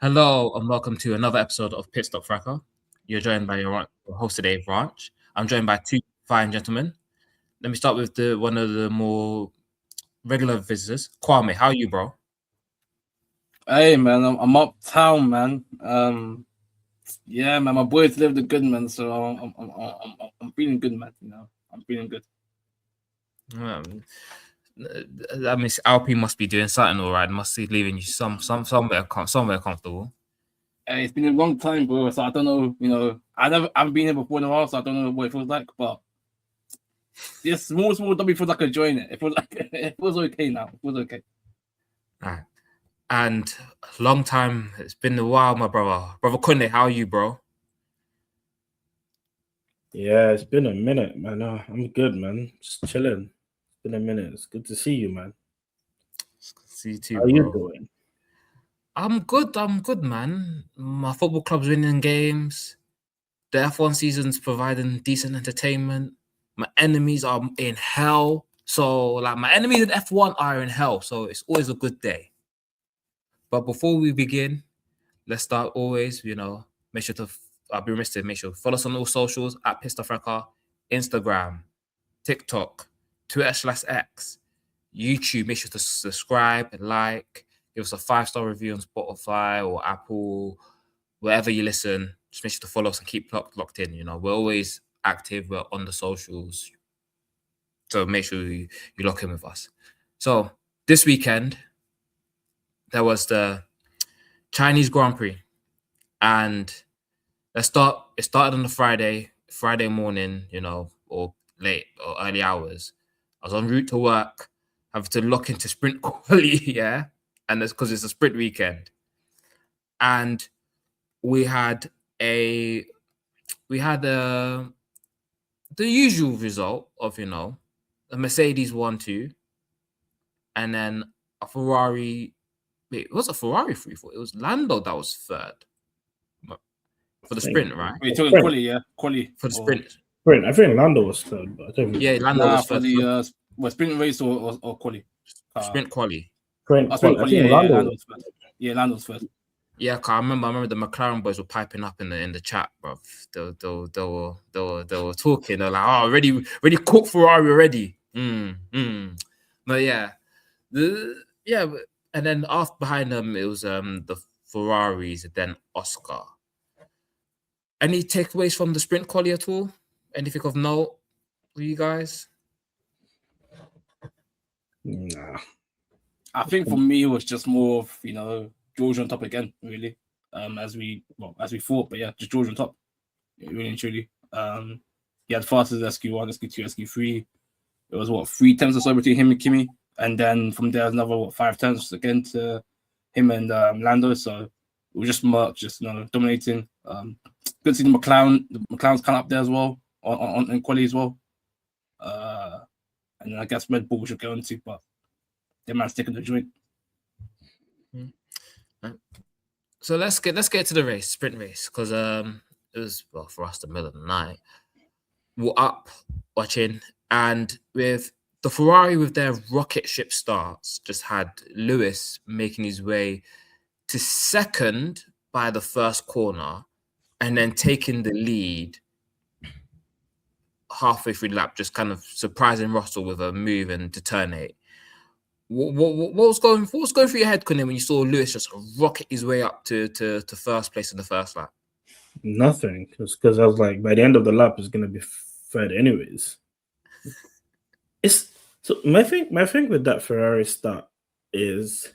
Hello and welcome to another episode of Pitstop Fracas. You're joined by your host today, Branch. I'm joined by two fine gentlemen. Let me start with one of the more regular visitors, Kwame. How are you, bro? Hey man, I'm uptown, man. Yeah, man, my boys live the good, man. So I'm feeling good, man. I'm feeling good. That means Alpine must be doing something all right. Must be leaving you somewhere comfortable. Hey, it's been a long time, bro. So I don't know. I haven't been here before in a while, so I don't know what it feels like. But this small W feels like enjoying it. It feels like it feels okay now. It feels okay. All right. And long time. It's been a while, my brother. Brother Kunle, how are you, bro? Yeah, it's been a minute, man. I'm good, man. Just chilling. It's been a minute. It's good to see you, man. See you too, How bro. you doing? I'm good, man. My football club's winning games. The F1 season's providing decent entertainment. My enemies are in hell. So, my enemies in F1 are in hell. So, it's always a good day. But before we begin, let's start always, make sure to, I'll be remiss to make sure follow us on all socials at PitstopFracas, Instagram, TikTok, Twitter/X, YouTube. Make sure to subscribe, like, give us a 5-star review on Spotify or Apple, wherever you listen. Just make sure to follow us and keep locked in. We're always active. We're on the socials. So make sure you lock in with us. So this weekend, there was the Chinese Grand Prix. And it started on the Friday morning, or late or early hours. I was en route to work, having to lock into sprint quality, yeah. And that's because it's a sprint weekend. And we had the usual result of a Mercedes 1-2, and then a Ferrari. Wait, it was a Ferrari 3-4. It was Lando that was third for the sprint, right? You're talking quali, yeah, quali For the sprint. Sprint. I think Lando was third, but I don't think. Yeah, Lando was for third. the sprint race or quali. Sprint quali. Sprint quali. I think Lando was first. Yeah, Lando's first. Yeah, I remember the McLaren boys were piping up in the chat, bro. They were talking. They're like, "Oh, ready, cook Ferrari already." But yeah, and then after behind them it was the Ferraris, then Oscar. Any takeaways from the sprint quali at all? Anything of note for you guys? Nah. I think for me it was just more of George on top again, really. As we thought, but yeah, just George on top, really and truly. He had fastest SQ1, SQ2, SQ3. It was 3 turns or so between him and Kimi, and then from there another 5 turns again to him and Lando. So it was just much, dominating. Good to see the McLaren's kind of up there as well on quality as well. And then I guess Red Bull we should go into, but they might stick in the joint. So let's get to the sprint race, because it was for us the middle of the night. We're up watching, and with the Ferrari with their rocket ship starts, just had Lewis making his way to second by the first corner, and then taking the lead halfway through the lap, just kind of surprising Russell with a move and to turn 8. What was going through your head, Kunle, when you saw Lewis just rocket his way up to first place in the first lap? Nothing, because I was like, by the end of the lap, it's gonna be third anyways. My thing with that Ferrari start is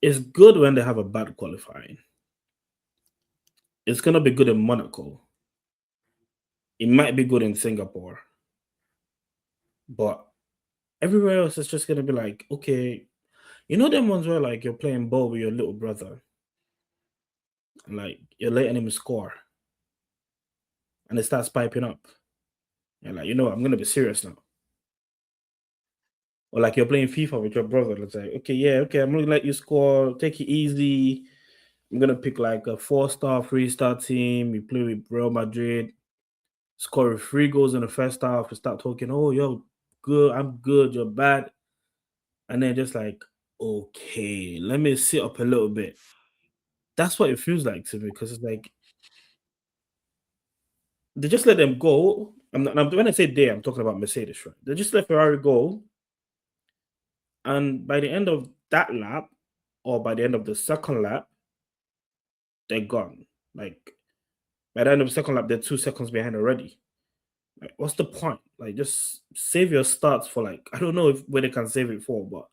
it's good when they have a bad qualifying. It's gonna be good in Monaco. It might be good in Singapore, but everywhere else, it's just gonna be like, okay, them ones where like you're playing ball with your little brother, and like you're letting him score, and it starts piping up. You're like, I'm gonna be serious now. Or like you're playing FIFA with your brother. It's like, okay, I'm gonna let you score, take it easy. I'm gonna pick like a 4-star, 3-star team. You play with Real Madrid, score 3 goals in the first half, you start talking, oh, yo, good, I'm good, you're bad. And then just like, okay, let me sit up a little bit. That's what it feels like to me, because it's like they just let them go. When I say they, I'm talking about Mercedes, right? They just let Ferrari go, and by the end of that lap, or by the end of the second lap, they're gone. Like by the end of the second lap, they're 2 seconds behind already. Like, what's the point? Like, just save your starts for like, I don't know where they can save it for, but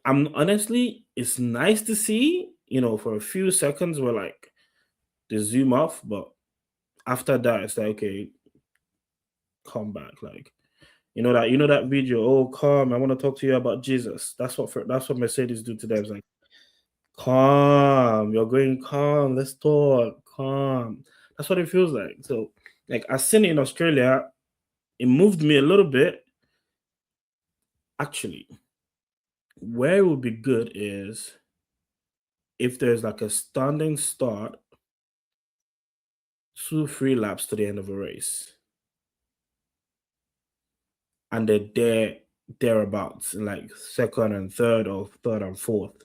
I'm honestly, it's nice to see, for a few seconds where like they zoom off, but after that, it's like, okay, come back. Like, that video, oh, come, I want to talk to you about Jesus. That's what Mercedes do to them. It's like, calm, you're going calm, let's talk, calm. That's what it feels like. So, like, I seen it in Australia, it moved me a little bit. Actually, where it would be good is if there's like a standing start, 2-3 laps to the end of a race, and they're thereabouts in like second and third, or third and fourth,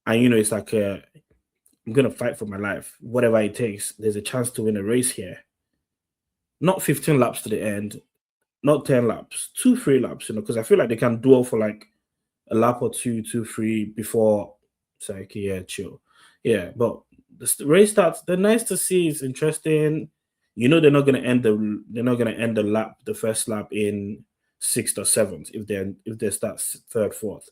and it's like I'm gonna fight for my life, whatever it takes. There's a chance to win a race here. Not 15 laps to the end, not 10 laps, 2-3 laps, because I feel like they can duel for like a lap or 2-3 before it's like, yeah, chill. Yeah, but the race starts, they're nice to see, it's interesting. They're not gonna end the lap, the first lap, in 6th or 7th. If they start 3rd, 4th,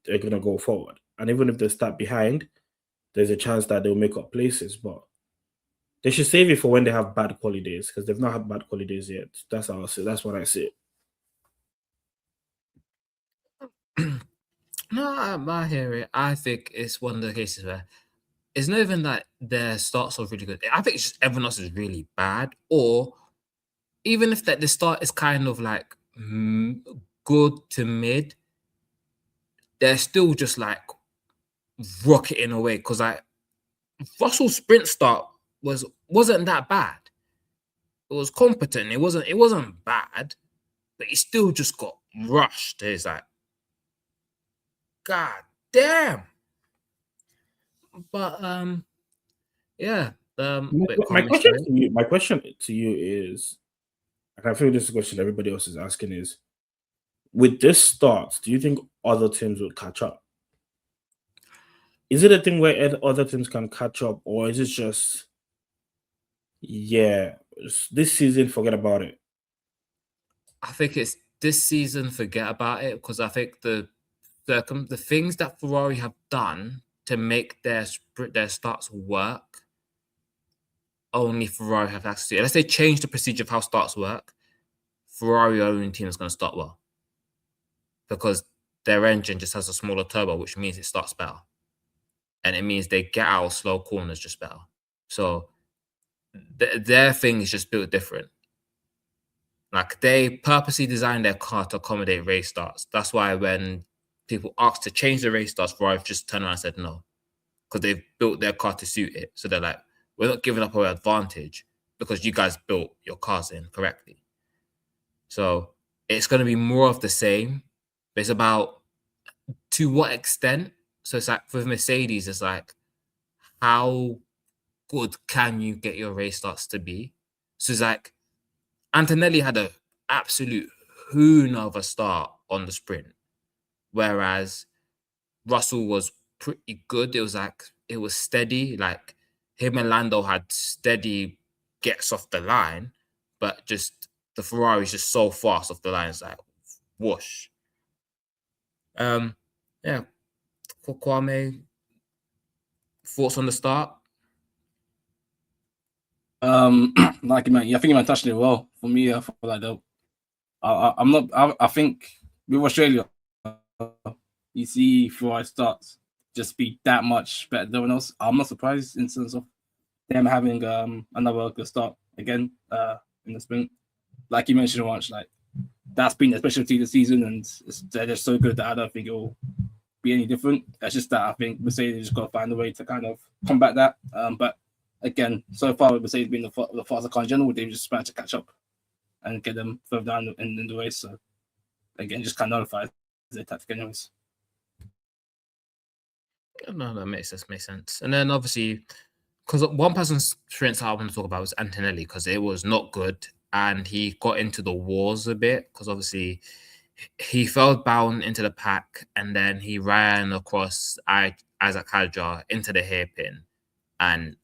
they're gonna go forward. And even if they start behind, there's a chance that they'll make up places, but they should save it for when they have bad quality days, because they've not had bad quality days yet. That's how I say. That's what I say. No, I hear it. I think it's one of the cases where it's not even that their starts are really good. I think it's just everyone else is really bad, or even if that the start is kind of like good to mid, they're still just like rocketing away, because like Russell's sprint start wasn't that bad. It was competent. It wasn't bad, but he still just got rushed. It's like, God damn. But yeah. My question to you is, and I feel this is a question everybody else is asking, is with this start, do you think other teams will catch up? Is it a thing where other teams can catch up, or is it just, this season, forget about it? I think it's this season, forget about it, because I think the things that Ferrari have done to make their starts work, only Ferrari have access to. Let's say change the procedure of how starts work. Ferrari own team is going to start well, because their engine just has a smaller turbo, which means it starts better, and it means they get out of slow corners just better. So their thing is just built different. Like, they purposely designed their car to accommodate race starts. That's why when people asked to change the race starts, Ferrari just turned around and said no, because they've built their car to suit it. So they're like, we're not giving up our advantage because you guys built your cars in correctly. So it's going to be more of the same. But it's about to what extent. So it's like with Mercedes, it's like, how good can you get your race starts to be? So it's like Antonelli had an absolute hoon of a start on the sprint, whereas Russell was pretty good. It was steady. Like, him and Lando had steady gets off the line, but just the Ferrari's just so fast off the line. It's like whoosh. Yeah. Kwame, thoughts on the start? Like, man, I think you touched it well. For me, I feel like I'm not. I think with Australia, you see Ferrari starts just be that much better than everyone else. I'm not surprised in terms of them having another good start again in the sprint. Like you mentioned once, like that's been a specialty this season, and they're just so good that I don't think it'll be any different. It's just that I think Mercedes just got to find a way to kind of combat that. But again, so far with Mercedes being the faster car in general, they've just managed to catch up and get them further down in the race. So again, just kind of nullifies their tactic anyways. No, that makes sense. And then obviously, because one person's strengths I want to talk about was Antonelli, because it was not good, and he got into the wars a bit, because obviously he fell bound into the pack, and then he ran across Isaac Hadjar into the hairpin and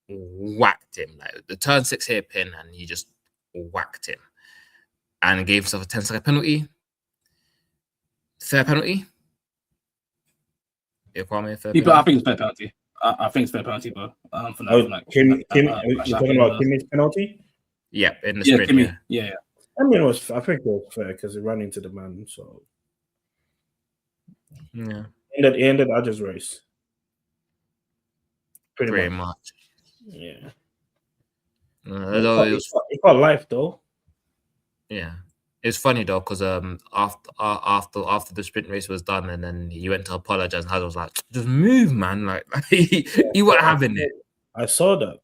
whacked him, like the turn 6 hairpin, and he just whacked him and gave himself a 10-second penalty. Fair penalty? Yeah, Kwame, fair People, I penalty? think it's fair penalty. I think it's fair penalty, bro. For that, You're talking about Kimmy's penalty? Yeah, in the Yeah, sprint. Kimmy. Yeah. I mean, I think it was fair because he ran into the man. So Yeah, he ended Aj's race. pretty much. Yeah. It got life though. Yeah, it's funny though, because after the sprint race was done, and then he went to apologize, and I was like, "Just move, man!" Like he wasn't having it. I saw that.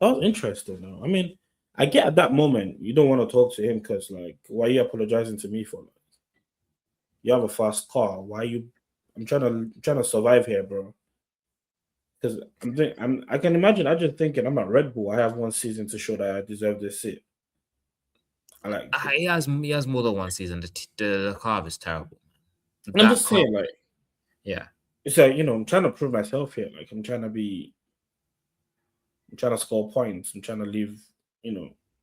That was interesting though. I mean, I get at that moment you don't want to talk to him because, like, why are you apologizing to me for? Like, you have a fast car. Why you? I'm trying to survive here, bro. Because I can imagine. I'm just thinking. I'm at Red Bull. I have one season to show that I deserve this seat. I like. He has more than one season. The car is terrible. I'm just saying, like, yeah. It's like, I'm trying to prove myself here. Like, I'm trying to score points. I'm trying to live.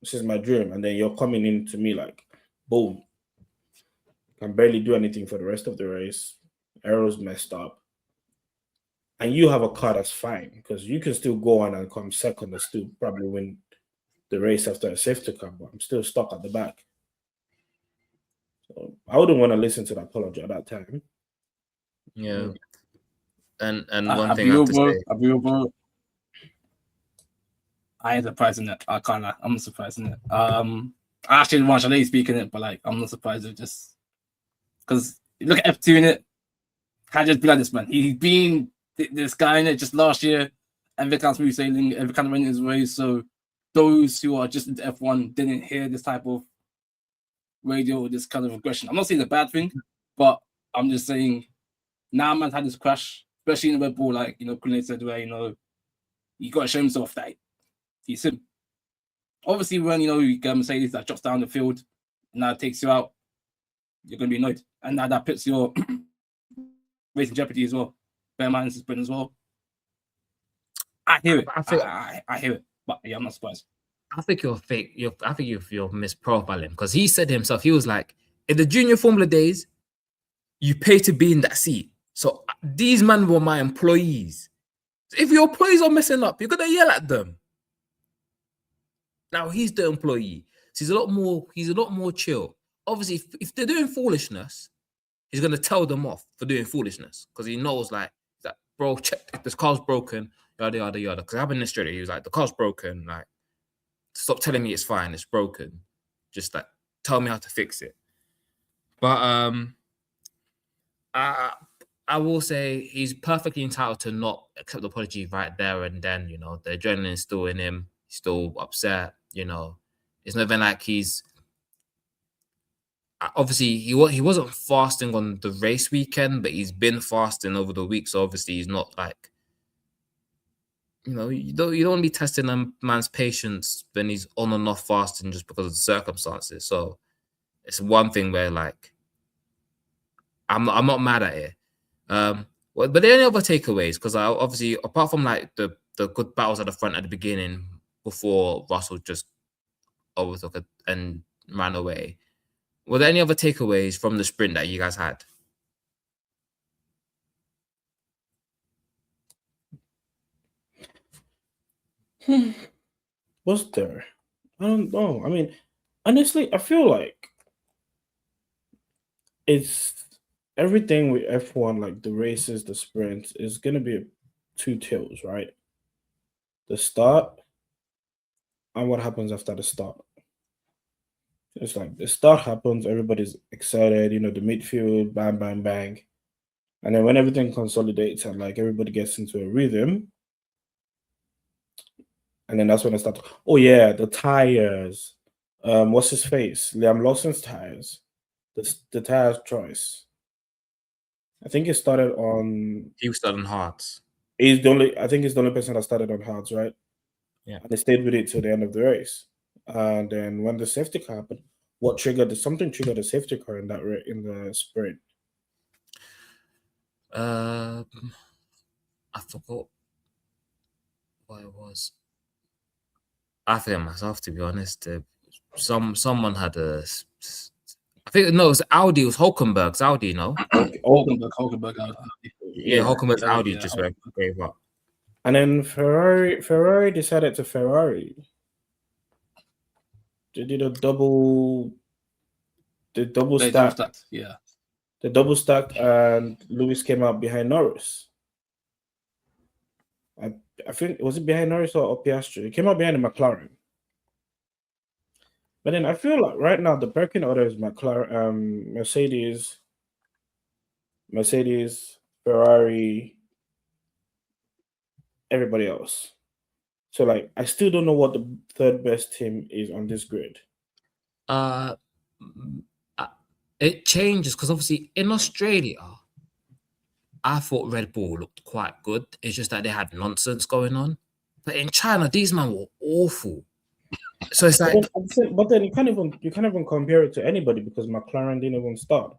This is my dream, and then you're coming in to me like, boom. Can barely do anything for the rest of the race. Arrow's messed up. And you have a car that's fine because you can still go on and come second and still probably win the race after a safety car, but I'm still stuck at the back. So I wouldn't want to listen to the apology at that time. Yeah. And one thing I have to say. I ain't surprised in it. I can't lie. I'm not surprised in it. I actually didn't watch Lady speaking it, but like I'm not surprised it just because look at F2 in it. Can't just be like this, man. He's been this guy in it just last year, and every kind of smooth sailing, every kind of running his way. So those who are just into F1 didn't hear this type of radio, this kind of aggression. I'm not saying it's a bad thing, but I'm just saying now man's had this crash, especially in the Red Bull, like Kunle said, where you got to show himself that he's him. Obviously, when you get Mercedes that drops down the field, and that takes you out, you're gonna be annoyed, and now that puts your race in jeopardy as well. Bear in mind this is Britain as well. I hear it. I hear it, but yeah, I'm not surprised. I think you're fake. I think you're misprofiling because he said himself. He was like, in the junior Formula days, you pay to be in that seat. So these men were my employees. So if your employees are messing up, you're gonna yell at them. Now he's the employee, so he's a lot more chill. Obviously, if they're doing foolishness, he's gonna tell them off for doing foolishness because he knows like that, bro. Check if this car's broken, yada yada yada. Because happened yesterday, he was like, the car's broken. Like, stop telling me it's fine, it's broken. Just like tell me how to fix it. But I will say he's perfectly entitled to not accept the apology right there and then. The adrenaline is still in him. He's still upset. It's not even like he's obviously he wasn't fasting on the race weekend, but he's been fasting over the week. So obviously he's not like you don't want to be testing a man's patience when he's on and off fasting just because of the circumstances. So it's one thing where like I'm not mad at it. But there are any other takeaways? Because I obviously, apart from like the good battles at the front at the beginning before Russell just overtook it and ran away, were there any other takeaways from the sprint that you guys had? Was there? I don't know. I mean, honestly, I feel like it's everything with F1, like the races, the sprints, is going to be two tails, right? The start and what happens after the start. It's like the start happens, everybody's excited, the midfield, bang, bang, bang. And then when everything consolidates and like everybody gets into a rhythm, and then that's when I start. Oh yeah, the tires. What's his face? Liam Lawson's tires. The tires choice. I think it started on. He was still on Hearts. He's the only. I think he's the only person that started on hards, right? Yeah. And they stayed with it till the end of the race. And then when the safety car happened, something triggered the safety car in in the sprint. I forgot what it was. I forget myself, to be honest. Someone had a. I think no, it was Audi. It was Hulkenberg's Audi. No. Hulkenberg. Yeah, Hulkenberg's Audi yeah, just gave up. And then Ferrari decided to Ferrari. They did a double. The double stack. Yeah. The double stack, and Lewis came out behind Norris. I think, was it behind Norris or Piastri? It came out behind the McLaren. But then I feel like right now the pecking order is Mercedes, Ferrari, everybody else. So like I still don't know what the third best team is on this grid. It changes because obviously in Australia, I thought Red Bull looked quite good. It's just that they had nonsense going on. But in China, these men were awful. So it's like, but then you can't even compare it to anybody because McLaren didn't even start.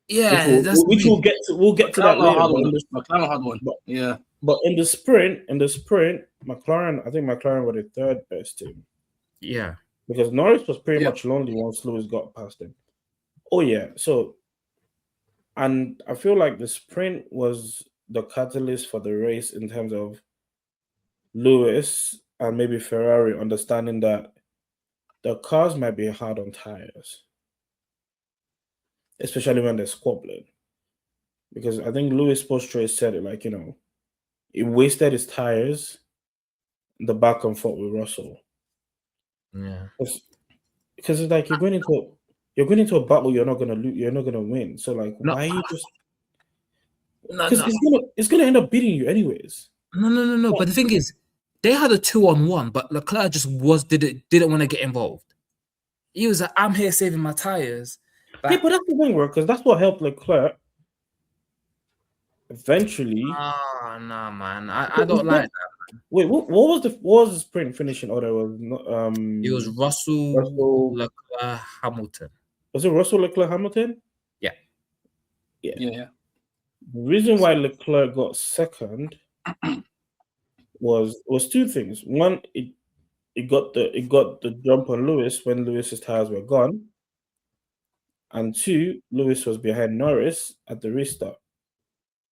Yeah, we'll get to that later. McLaren had one. Yeah. But in the sprint, McLaren, I think McLaren were the third best team. Yeah. Because Norris was pretty much lonely once Lewis got past him. Oh yeah. So, and I feel like the sprint was the catalyst for the race in terms of Lewis and maybe Ferrari understanding that the cars might be hard on tires, especially when they're squabbling. Because I think Lewis post-race said it like, he wasted his tires in the back and forth with Russell. Yeah. Because it's like you're going into a battle you're not gonna win. So like why you just because it's gonna end up beating you anyways. No. But the thing is, they had a 2-on-1, but Leclerc just didn't want to get involved. He was like, I'm here saving my tires. But that's the thing, because that's what helped Leclerc. Eventually. Nah, man. I don't like that. Wait, what was the sprint finishing order? It was Russell, Leclerc, Hamilton. Was it Russell, Leclerc, Hamilton? Yeah. Yeah. The reason why Leclerc got second was two things. One, it got the jump on Lewis when Lewis's tires were gone. And two, Lewis was behind Norris at the restart.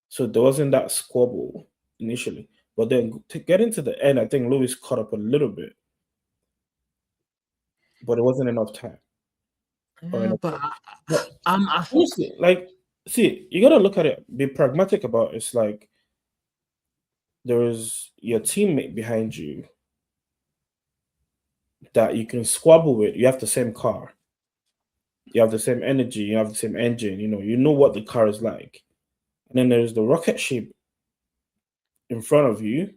So there wasn't that squabble initially. But then to get into the end, I think Lewis caught up a little bit. But it wasn't enough time. Honestly, like, see, you gotta look at it, be pragmatic about it. It's like there is your teammate behind you that you can squabble with. You have the same car, you have the same energy, you have the same engine, you know what the car is like. And then there's the rocket ship in front of you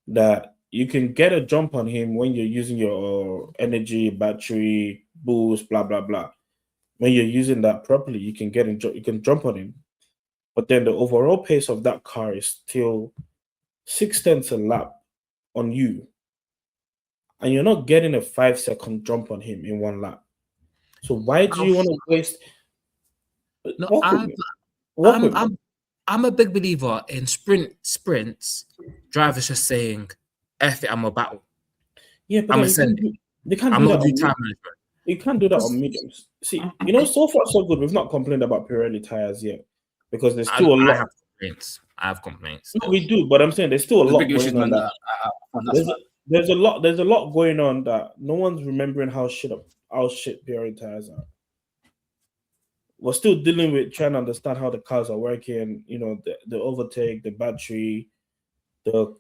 that you can get a jump on him when you're using your energy, battery, boost, blah, blah, blah. When you're using that properly, you can jump on him. But then the overall pace of that car is still 0.6 a lap on you. And you're not getting a 5-second jump on him in one lap. So why do you want to waste? No, I'm a big believer in sprints. Drivers just saying, "F it, I'm a battle." Yeah, but they can't do that. Time management. You can't do that on mediums. See, so far so good. We've not complained about Pirelli tires yet because there's still a lot. I have complaints. No, we do, but I'm saying there's still a lot going on. There's a lot going on that no one's remembering how shit Pirelli tires are. We're still dealing with trying to understand how the cars are working, the overtake, the battery, the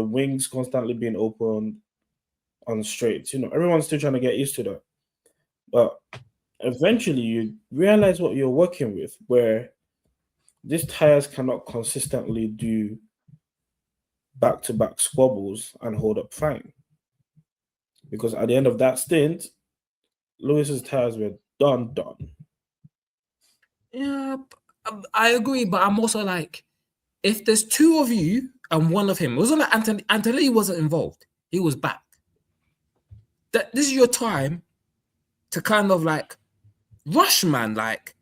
wings constantly being opened on straights. Everyone's still trying to get used to that. But eventually you realize what you're working with, where these tires cannot consistently do back-to-back squabbles and hold up fine. Because at the end of that stint, Lewis's tires were done. Yeah, I agree, but I'm also like, if there's two of you and one of him, it wasn't like Antonelli wasn't involved. He was back. This is your time to kind of like rush, man. Like,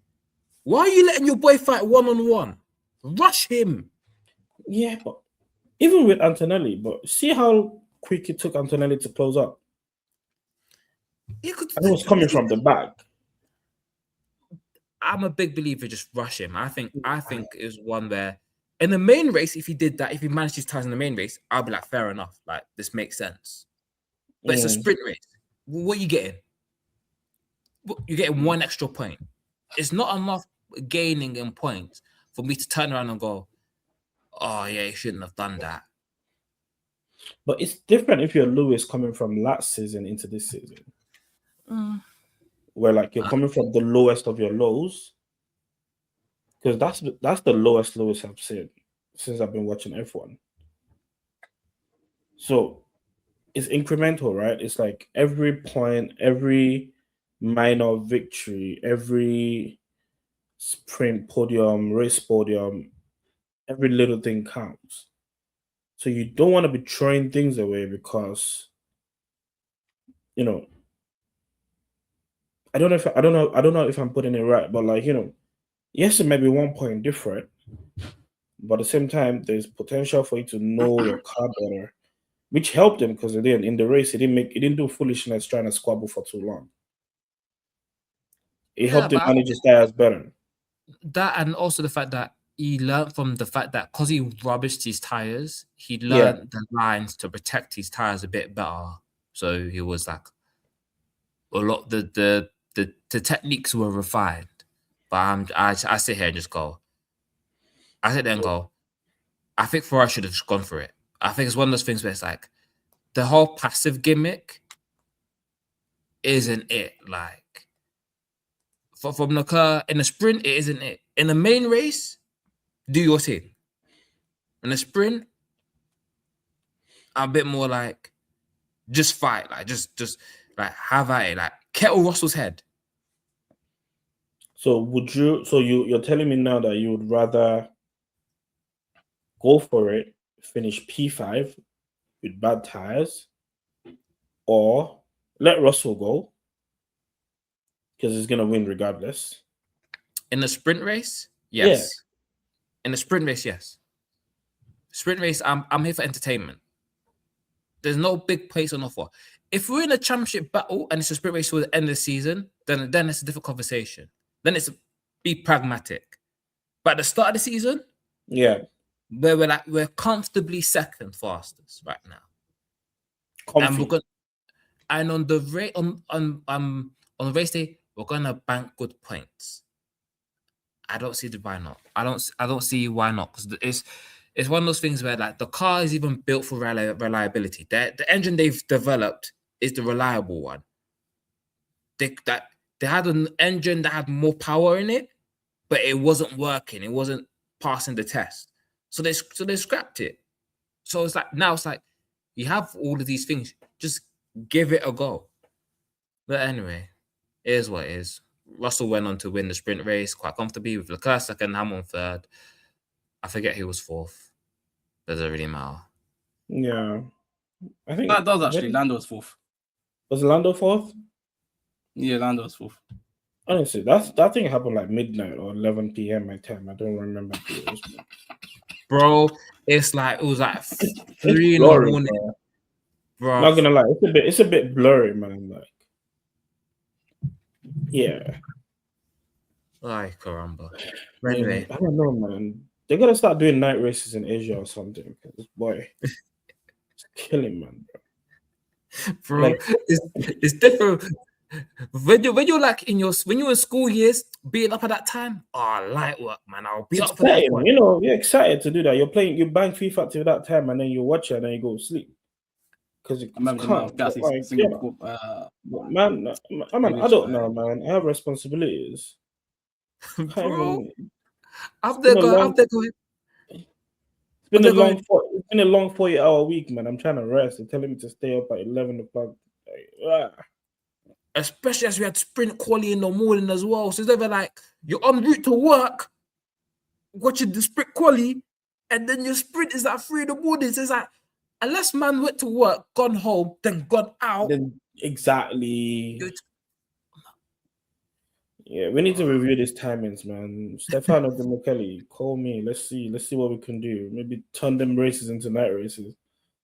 why are you letting your boy fight 1-on-1? Rush him. Yeah, but even with Antonelli, but see how quick it took Antonelli to close up. And it was coming from the back. I'm a big believer, just rush him. I think is one where in the main race, if he did that, if he managed his tires in the main race, I'll be like, fair enough. Like, this makes sense. But it's a sprint race. What are you getting? You're getting one extra point. It's not enough gaining in points for me to turn around and go, oh yeah, you shouldn't have done that. But it's different if you're Lewis coming from last season into this season. Where like you're coming from the lowest of your lows. Because that's the lowest Lewis I've seen since I've been watching F1. So it's incremental, right? It's like every point, every minor victory, every sprint podium, race podium, every little thing counts. So you don't want to be throwing things away because, you know, I don't know if I'm putting it right, but like, you know, yes, it may be 1 point different, but at the same time, there's potential for you to know your car better, which helped him because again in the race he didn't do foolishness trying to squabble for too long. It helped him manage his tires better. That and also the fact that he learned from the fact that because he rubbished his tires, he learned the lines to protect his tires a bit better. So he was like a lot. The techniques were refined. But I sit here and just go. I sit there and go. I think Ferrari should have just gone for it. I think it's one of those things where it's like the whole passive gimmick isn't it. Like from Leclerc in the sprint, it isn't it. In the main race, do your thing. In the sprint, I'm a bit more like just fight, like just like have at it, like kettle Russell's head. So you're telling me now that you would rather go for it, finish P5 with bad tires, or let Russell go because he's gonna win regardless? In the sprint race, yes. Yeah. In the sprint race, yes. Sprint race, I'm here for entertainment. There's no big place on offer. If we're in a championship battle and it's a sprint race for the end of the season, then it's a different conversation. Then it's be pragmatic. But at the start of the season, where we're comfortably second fastest right now. And on the on the race day, we're gonna bank good points. I don't see why not. I don't see why not, because it's one of those things where like the car is even built for reliability. The engine they've developed is the reliable one. They had an engine that had more power in it, but it wasn't working. It wasn't passing the test. So they scrapped it. So it's like now it's like you have all of these things. Just give it a go. But anyway, it is what it is. Russell went on to win the sprint race quite comfortably with Leclerc second, Hamilton third. I forget who was fourth. Doesn't really matter. Yeah. I think that does actually. Lando was fourth. Was Lando fourth? Yeah, Lando was fourth. Honestly, that thing happened like midnight or 11 p.m. my time. I don't remember. Bro, it's like it was like 3 in the morning. Bro. Not gonna lie, it's a bit blurry, man. Like, yeah. Ay, caramba. Anyway, I don't know, man. They gotta start doing night races in Asia or something. Boy, it's killing, man, bro. Like, it's different. When you're like when you're in school years, being up at that time, light work, man. I'll be up for that one. You know, you're excited to do that. You're playing, you bang FIFA to that time, and then you watch it, and then you go to sleep. Because you can't. Man, I'm an adult now, man. I have responsibilities. Bro, I'm there going. It's been a long 40-hour week, man. I'm trying to rest. They're telling me to stay up at 11 o'clock. Especially as we had sprint quali in the morning as well. So it's never like You're en route to work, watching the sprint quali, and then your sprint is at 3 in the morning. So it's like, unless man went to work, gone home, then gone out. Then exactly. Yeah, we need to review these timings, man. Stefano De Michele, call me. Let's see what we can do. Maybe turn them races into night races,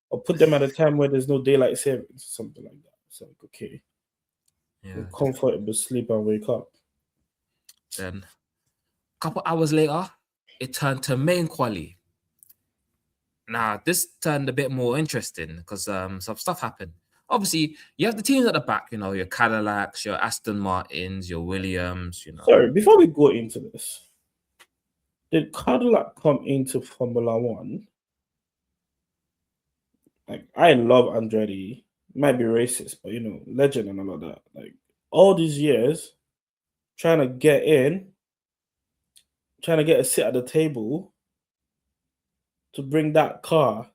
or put them at a time where there's no daylight savings, something like that. It's like, okay, comfortable sleep and wake up. Then a couple hours later, it turned to main quali. Now, this turned a bit more interesting because some stuff happened. Obviously, you have the teams at the back, you know, your Cadillacs, your Aston Martins, your Williams, you know. Sorry, before we go into this, did Cadillac come into Formula One? Like, I love Andretti. Might be racist, but you know, legend and all of that. Like, all these years, trying to get in, trying to get a seat at the table to bring that car.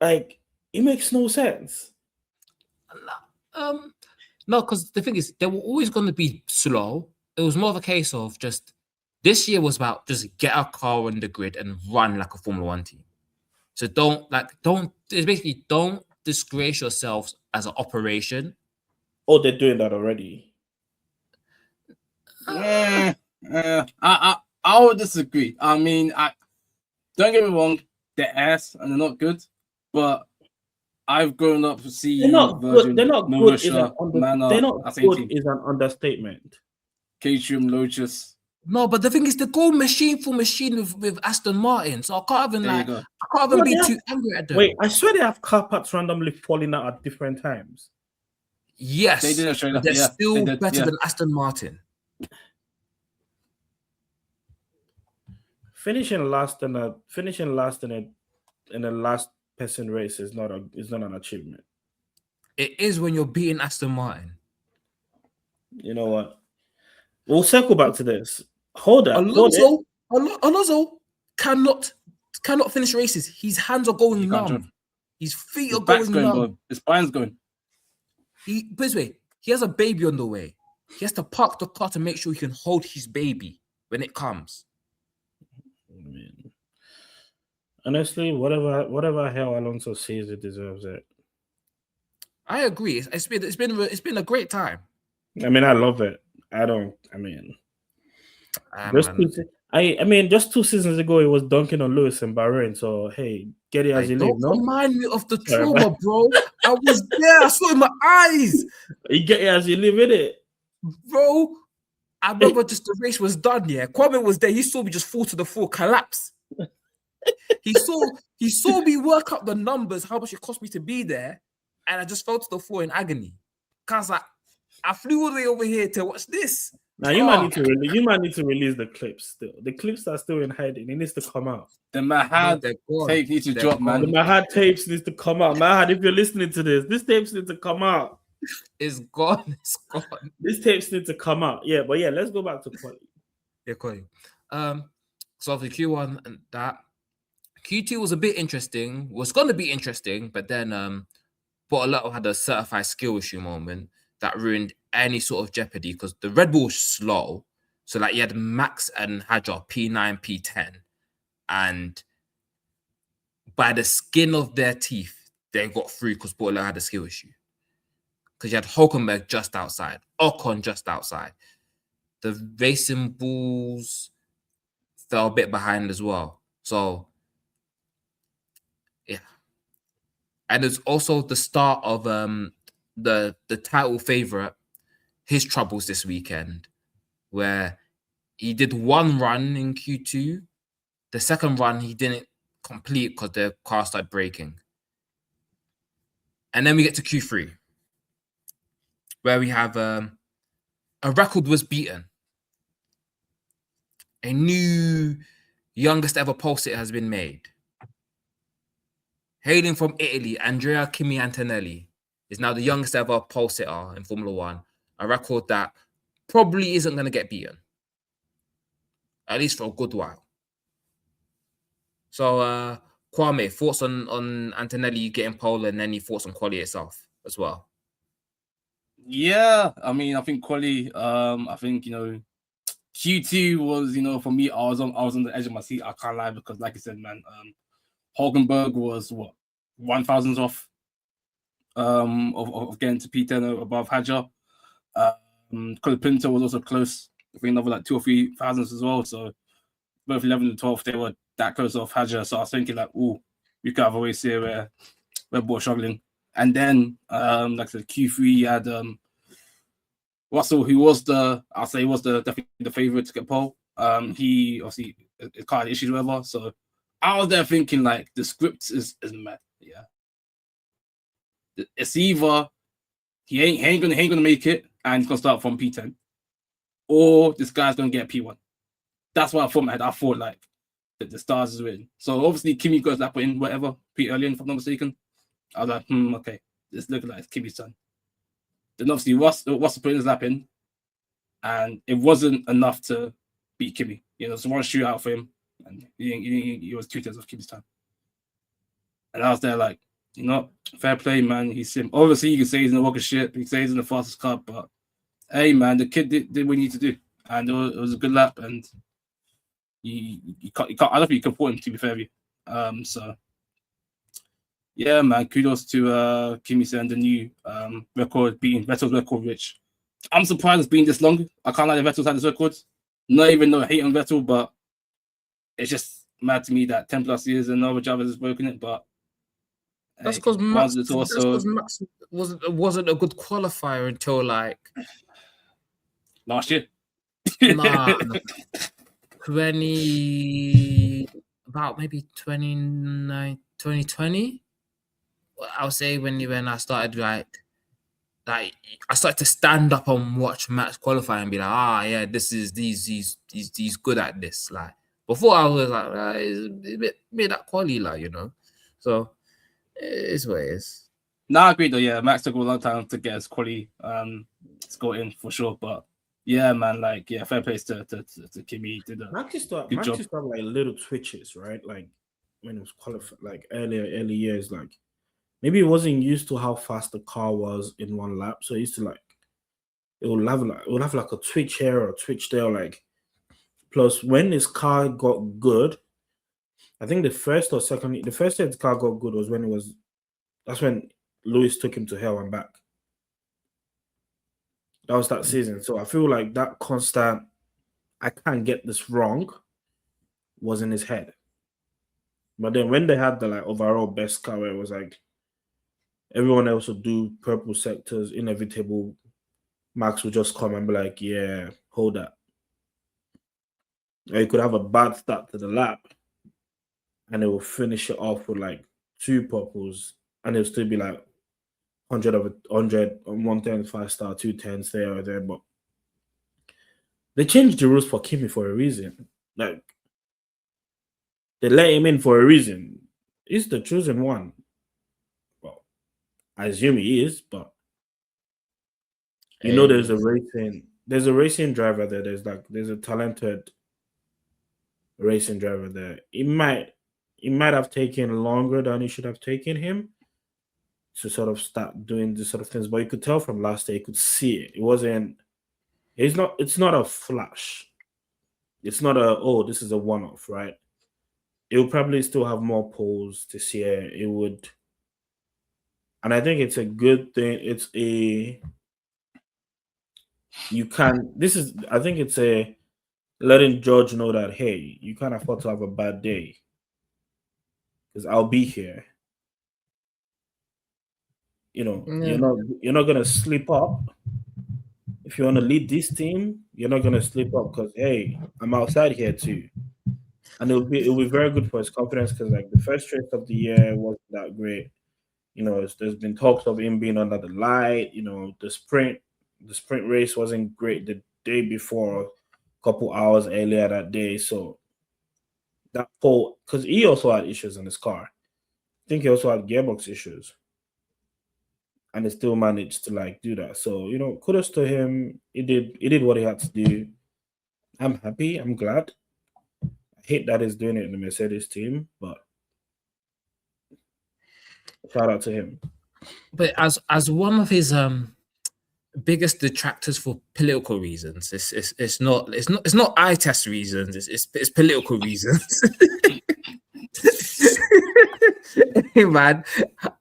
Like, it makes no sense. No, because the thing is, they were always going to be slow. It was more of a case of just this year was about just get a car on the grid and run like a Formula One team. So it's basically don't disgrace yourselves as an operation. Oh, they're doing that already. I would disagree. I mean, don't get me wrong, they're ass and they're not good, but I've grown up to see They're not Virgin, good. They're not good. They're not good team. is an understatement. Caterham, Lotus. No, but the thing is, they go machine for machine with Aston Martin, so I can't even be too angry at them. Wait, I swear they have car parts randomly falling out at different times. Yes, they did. But they're still better than Aston Martin. Finishing last in a last person race is not an achievement. It is when you're beating Aston Martin. You know what? We'll circle back to this. Hold that. Alonso cannot finish races. His hands are going numb. His feet are going numb. His spine's going. This way, he has a baby on the way. He has to park the car to make sure he can hold his baby when it comes. Honestly, whatever hell Alonso sees, it deserves it. I agree. It's been a great time. I mean, I love it. Just 2 seasons ago, it was dunking on Lewis in Bahrain. So hey, get it as you live. Don't remind me of the trauma, bro. I was there. I saw it in my eyes. You get it as you live, innit? Bro, I remember just the race was done. Yeah, Kwame was there. He saw me just fall to the floor, collapse. He saw me work up the numbers, how much it cost me to be there, and I just fell to the floor in agony. Cause I flew all the way over here to watch this. Now you might need to release the clips still. The clips are still in hiding. It needs to come out. The Mahad tape needs to drop, man. The Mahad tapes needs to come out. Mahad, if you're listening to this tapes need to come out. It's gone. It's gone. These tapes need to come out. Yeah, but yeah, let's go back to quality. Yeah, quality. So for Q1 and that, Q2 was a bit interesting. Was going to be interesting, but then Bortolotto had a certified skill issue moment that ruined any sort of jeopardy because the Red Bull was slow. So like you had Max and Hadjar P9, P10, and by the skin of their teeth, they got through because Bortolotto had a skill issue. Because you had Hulkenberg just outside, Ocon just outside. The Racing Bulls fell a bit behind as well. So, yeah. And it's also the start of the title favorite, his troubles this weekend, where he did one run in Q2. The second run he didn't complete because the car started braking. And then we get to Q3, where we have a record was beaten. A new youngest ever pole sitter has been made. Hailing from Italy, Andrea Kimi Antonelli is now the youngest ever pole sitter in Formula One, a record that probably isn't going to get beaten, at least for a good while. So, Kwame, thoughts on Antonelli getting pole and any thoughts on quality itself as well? Yeah, I mean, I think quality. I think Q2 was for me. I was on the edge of my seat. I can't lie because, like I said, man, Hulkenberg was what 1,000 off of getting to P10 above Hadjar. Colapinto was also close. I think another like 2 or 3 thousands as well. So both 11 and 12, they were that close off Hadjar. So I was thinking like, ooh, we could have a race here where we're both struggling. And then, like I said, Q3 had Russell, who was definitely the favorite to get pole. He obviously his car had issues, or whatever. So I was there thinking like the script is mad. Yeah, it's either he ain't gonna make it and he's gonna start from P10, or this guy's gonna get P1. That's what I thought in my head. I thought like the stars is written. So obviously Kimi goes that in whatever pretty early, if I'm not mistaken. I was like, okay, this looking like it's Kimi's turn. Then obviously Russell put his lap in, and it wasn't enough to beat Kimi. It's one shootout for him, and he was 2 turns off Kimi's time. And I was there like, fair play, man. He's sim. Obviously, you can say he's in the rocket ship. You can say he's in the fastest car, but hey, man, the kid did what he needed to do, and it was a good lap. And you can't. I don't think you can put him, to be fair with you. So yeah, man. Kudos to Kimi and the new record beating Vettel's record, which I'm surprised it's been this long. I can't lie, Vettel's had this record. Not even no hate on Vettel, but it's just mad to me that 10 plus years and no other drivers has broken it. But that's because Max wasn't a good qualifier until like last year. Nah, 2020. I'll say when I started like I started to stand up and watch Max qualify and be like, yeah, he's good at this. Like before, I was like, it's a bit that quality, like So it's what it is. No, I agree though. Yeah, Max took a long time to get his quality score in for sure, but yeah, man, like fair play to Kimi. Max used to have like little twitches, right? Like when it was qualified, like early years, like maybe he wasn't used to how fast the car was in one lap, so he used to like it would have like a twitch here or a twitch there, like. Plus, when his car got good, I think the first year his car got good was that's when Lewis took him to hell and back. That was that season. So I feel like that constant, I can't get this wrong, was in his head. But then when they had the like overall best car, where it was like everyone else would do purple sectors, inevitable, Max would just come and be like, yeah, hold that. Or you could have a bad start to the lap and it will finish it off with like 2 purples and it'll still be like 100 of 100, 110, 5-star, 210s there or there. But they changed the rules for Kimi for a reason. Like, they let him in for a reason. He's the chosen one. Well, I assume he is, but there's a racing driver there. There's a talented racing driver there. It might have taken longer than it should have taken him to sort of start doing these sort of things, but you could tell from last year, you could see it. It's not a flash. It's not this is a one-off, right? It will probably still have more polls this year. It would, and I think it's a good thing. I think it's a letting George know that, hey, you can't afford to have a bad day because I'll be here. You're not gonna slip up. If you want to lead this team, you're not gonna slip up because hey, I'm outside here too. And it'll be very good for his confidence because like the first race of the year wasn't that great. There's been talks of him being under the light. The sprint race wasn't great the day before, a couple hours earlier that day. So that pole, because he also had issues in his car. I think he also had gearbox issues. And he still managed to like do that. So, kudos to him. He did what he had to do. I'm happy. I'm glad. I hate that he's doing it in the Mercedes team, but shout out to him. But as one of his biggest detractors for political reasons. It's not eye test reasons. It's political reasons. Hey man,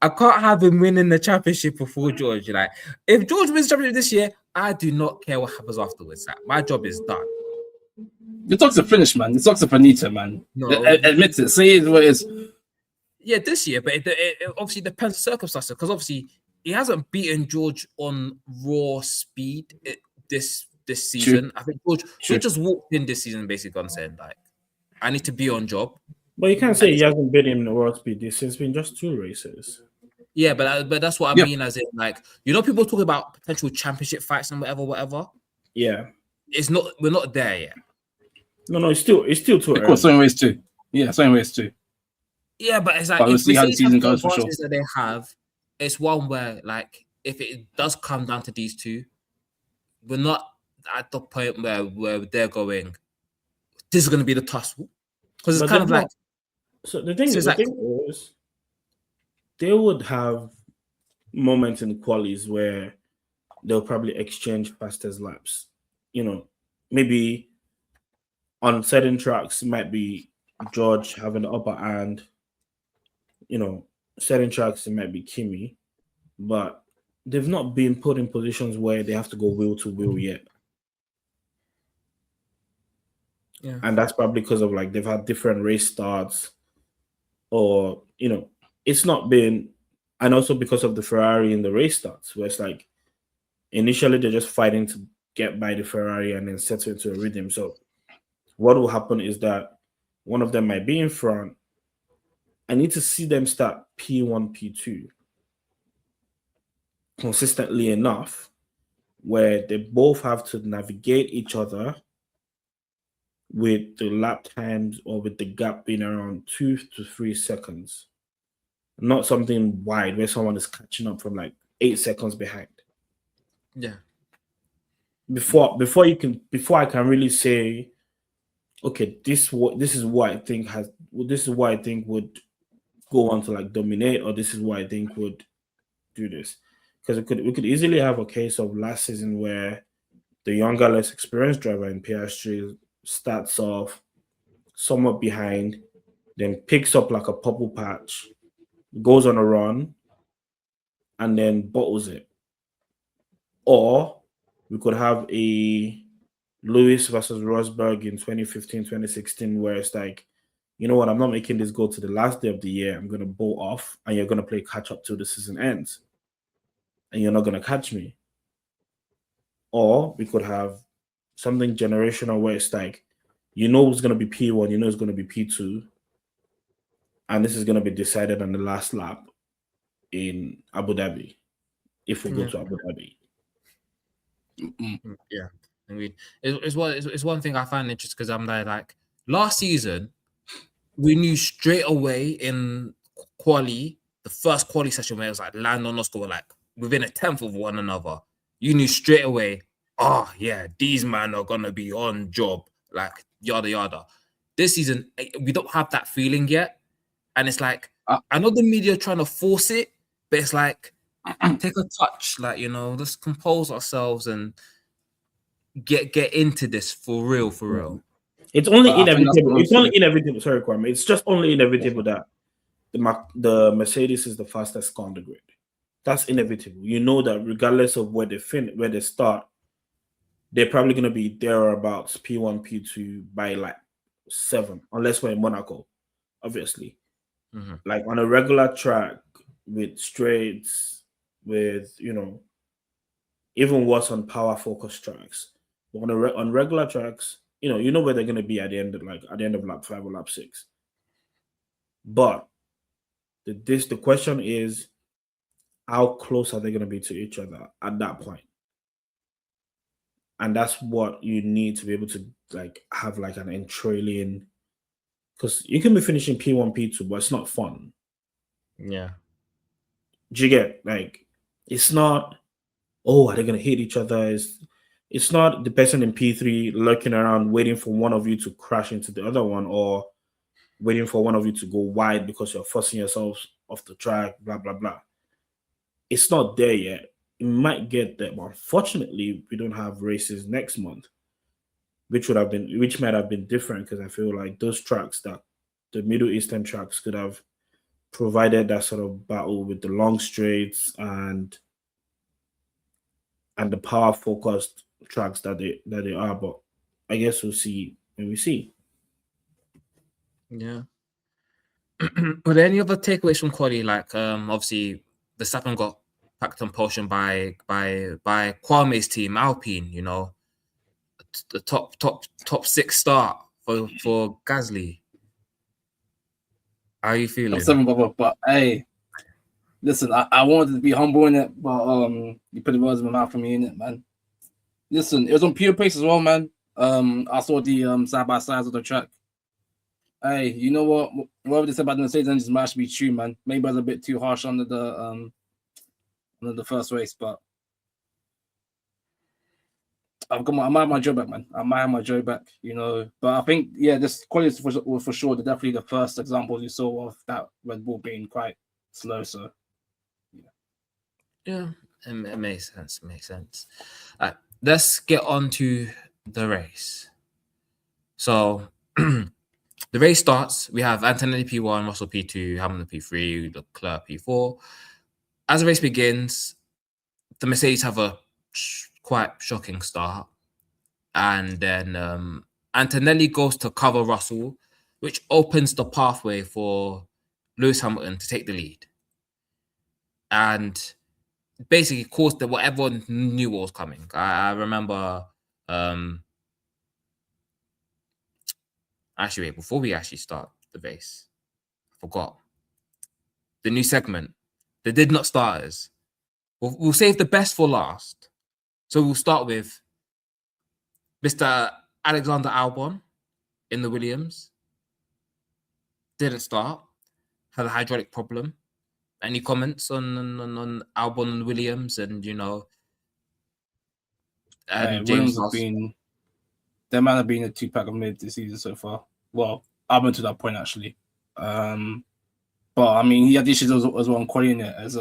I can't have him winning the championship before George. Like, if George wins the championship this year, I do not care what happens afterwards. Like, my job is done. The talks are finished, man. The talks are finito, man. No. Admit it. Say it what it is. Yeah, this year, but it obviously depends on circumstances, because obviously he hasn't beaten George on raw speed this season. True. I think George just walked in this season basically on saying, like, I need to be on job. But you can't say he hasn't been in the world speed this. It's been just 2 races. Yeah, but that's what I mean, as in, like, you know, people talk about potential championship fights and whatever. Yeah, we're not there yet. No, it's still too early. Of course, same ways too. Yeah, same ways too. Yeah, but it's like, But we'll if see how the season goes for sure. that they have, it's one where, like, if it does come down to these two, we're not at the point where they're going, this is going to be the tussle, because it's kind of like. So the thing is, they would have moments in qualies where they'll probably exchange fastest laps. You know, maybe on certain tracks, it might be George having the upper hand. You know, certain tracks, it might be Kimi, but they've not been put in positions where they have to go wheel to wheel yet. Yeah. And that's probably because of, like, they've had different race starts, or, you know, it's not been, and also because of the Ferrari in the race starts, where it's like initially they're just fighting to get by the Ferrari and then settle into a rhythm. So what will happen is that one of them might be in front. I need to see them start P1, P2 consistently enough where they both have to navigate each other with the lap times or with the gap being around 2 to 3 seconds. Not something wide where someone is catching up from like 8 seconds behind. Yeah. Before I can really say, okay, this is what I think would go on to, like, dominate, or this is what I think would do this. Because we could easily have a case of last season where the younger, less experienced driver in Piastri starts off somewhat behind, then picks up like a purple patch, goes on a run, and then bottles it. Or we could have a Lewis versus Rosberg in 2015, 2016, where it's like, you know what, I'm not making this go to the last day of the year. I'm going to bolt off, and you're going to play catch up till the season ends. And you're not going to catch me. Or we could have something generational where it's like, you know it's going to be P1, you know it's going to be P2, and this is going to be decided on the last lap in Abu Dhabi, if we go to Abu Dhabi. Yeah, I mean, it's one thing I find interesting, because I'm like, last season, we knew straight away in quali, the first quali session where it was like Lando and Oscar were like within a tenth of one another. You knew straight away, oh yeah, these men are gonna be on job, like yada yada. This season, we don't have that feeling yet, and it's like, I know the media are trying to force it, but it's like, take a touch, like, you know, let's compose ourselves and get into this for real. It's only inevitable. It's only inevitable. Sorry, Kwame. It's just only inevitable that the Mercedes is the fastest car on the grid. That's inevitable. You know that regardless of where they start, they're probably going to be thereabouts P1, P2 by like 7, unless we're in Monaco, obviously. Mm-hmm. Like on a regular track with straights, with, you know, even worse on power focus tracks. But on regular tracks, you know where they're going to be at the end of lap 5 or lap 6. But the question is, how close are they going to be to each other at that point? And that's what you need to be able to, like, have like an entrailing, because you can be finishing P1, P2, but it's not fun. Yeah. Do you get, like, it's not, oh, are they going to hit each other? It's not the person in P3 lurking around waiting for one of you to crash into the other one, or waiting for one of you to go wide because you're forcing yourselves off the track, blah, blah, blah. It's not there yet. it might get there. But unfortunately, we don't have races next month, which might have been different because I feel like those tracks that the Middle Eastern tracks could have provided that sort of battle with the long straights and the power focused tracks that they are. But I guess we'll see when we see. Yeah. Were there any other takeaways from quali? Like, obviously, the Verstappen got packed on potion by Kwame's team, Alpine. You know, the top 6 start for Gasly. How are you feeling? I'm 7, brother, but hey, listen, I wanted to be humble in it, but you put the words in my mouth for me in it, man. Listen, it was on pure pace as well, man. I saw the side by sides of the track. Hey, you know what? Whatever they said about the Mercedes engines might actually be true, man. Maybe I was a bit too harsh under the first race, but I might have my joy back, man. I might have my joy back, you know. But I think, yeah, this quality was for sure definitely the first example you saw of that Red Bull being quite slow. So, yeah, it makes sense. It makes sense. Let's get on to the race. So, the race starts. We have Antonelli P1, Russell P2, Hamilton P3, Leclerc P4. As the race begins, the Mercedes have a quite shocking start. And then Antonelli goes to cover Russell, which opens the pathway for Lewis Hamilton to take the lead. And basically caused what everyone knew what was coming. I remember... Actually, wait, before we actually start the race, I forgot. The new segment. They did not starters. We'll save the best for last. So we'll start with Mr. Alexander Albon in the Williams. Didn't start. Had a hydraulic problem. Any comments on Albon and Williams and, you know... And James Williams there might have been a 2-pack of mid this season so far. Well, I've been to that point actually. But I mean, he had issues as well on qualifying it as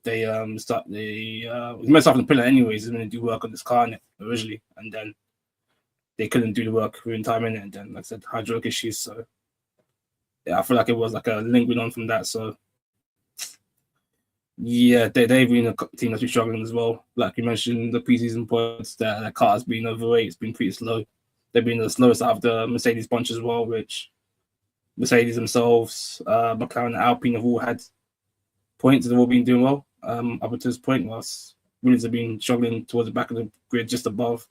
they messed up the pillar anyways. He was going to do work on this car in it originally, and then they couldn't do the work in time in it, and then like I said, hydraulic issues. So yeah, I feel like it was like a lingering on from that. So yeah, they've been a team that's been struggling as well. Like you mentioned, the preseason points that the car has been overweight. It's been pretty slow. They've been the slowest out of the Mercedes bunch as well, which Mercedes themselves, McLaren and Alpine have all had points. They've all been doing well up until this point, whilst Williams have been struggling towards the back of the grid just above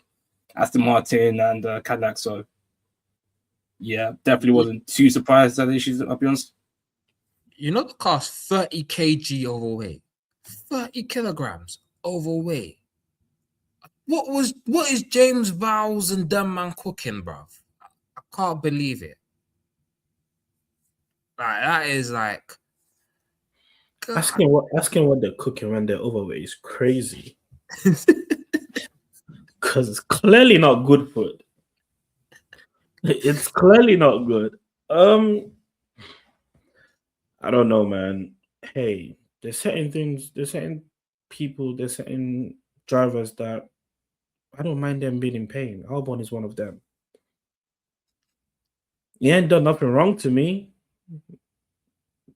Aston Martin and Cadillac. So, yeah, definitely wasn't too surprised at the issues, I'll be honest. You know the car's 30 kg overweight. 30 kilograms overweight. What is James Vowles and them man cooking, bruv? I can't believe it. Like, that is like... God. Asking what they're cooking when they're overweight is crazy. Because it's clearly not good food. It's clearly not good. I don't know, man. Hey, there's certain people, there's certain drivers that I don't mind them being in pain. Albon is one of them. He ain't done nothing wrong to me,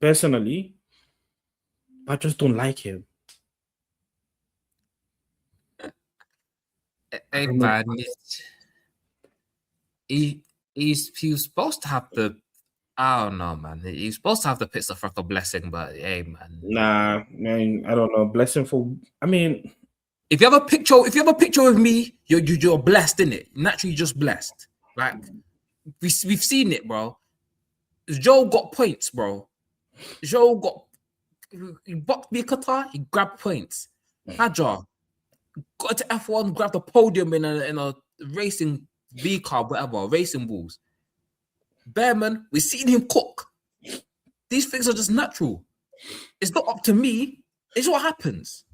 personally. I just don't like him. Hey, man. He was supposed to have the... I don't know, man. He's supposed to have the Pitstop Fracas blessing, but hey, man. Nah, man, I don't know. Blessing for... I mean... If you have a picture of me, you're blessed, innit? Naturally, just blessed. Like, we've seen it, bro. Joe got points, bro. Joe got... He boxed me a Qatar, he grabbed points. Hajar got to F1, grabbed a podium in a racing V car, whatever, racing balls. Bearman, we've seen him cook. These things are just natural. It's not up to me. It's what happens.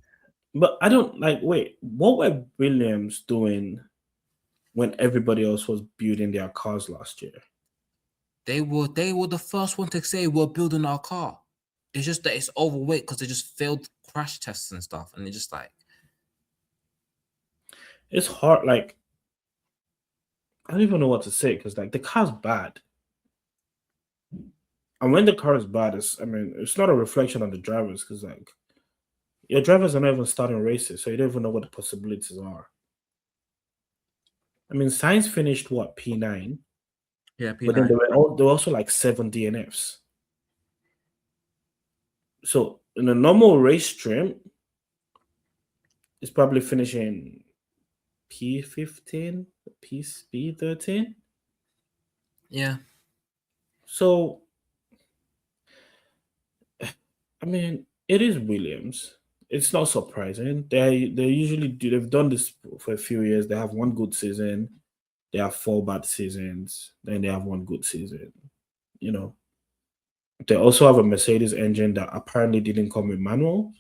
But I don't wait, what were Williams doing when everybody else was building their cars last year? They were the first one to say we're building our car. It's just that it's overweight because they just failed crash tests and stuff, and they're just like, it's hard. Like, I don't even know what to say because like the car's bad, and when the car is bad, it's not a reflection on the drivers because like your drivers are not even starting races, so you don't even know what the possibilities are. I mean, Sainz finished what P9, yeah, but then P9. there were also like 7 DNFs. So in a normal race trim, it's probably finishing P15, P13. Yeah. So, I mean, it is Williams. It's not surprising. They usually do. They've done this for a few years. They have one good season. They have 4 bad seasons. Then they have one good season. You know. They also have a Mercedes engine that apparently didn't come with manual,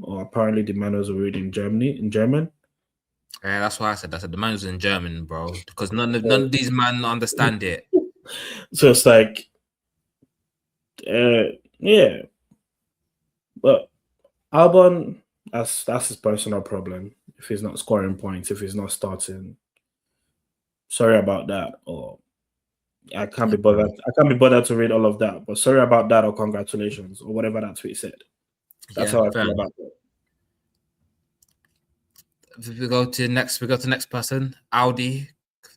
or apparently the manuals were read in German. Yeah, that's why I said the man was in German, bro, because none of these men understand it. So it's like, yeah. But Albon, that's his personal problem. If he's not scoring points, if he's not starting, sorry about that. Or I can't be bothered. I can't be bothered to read all of that. But sorry about that, or congratulations, or whatever that tweet said. That's how I feel about it. We go to next person, Audi.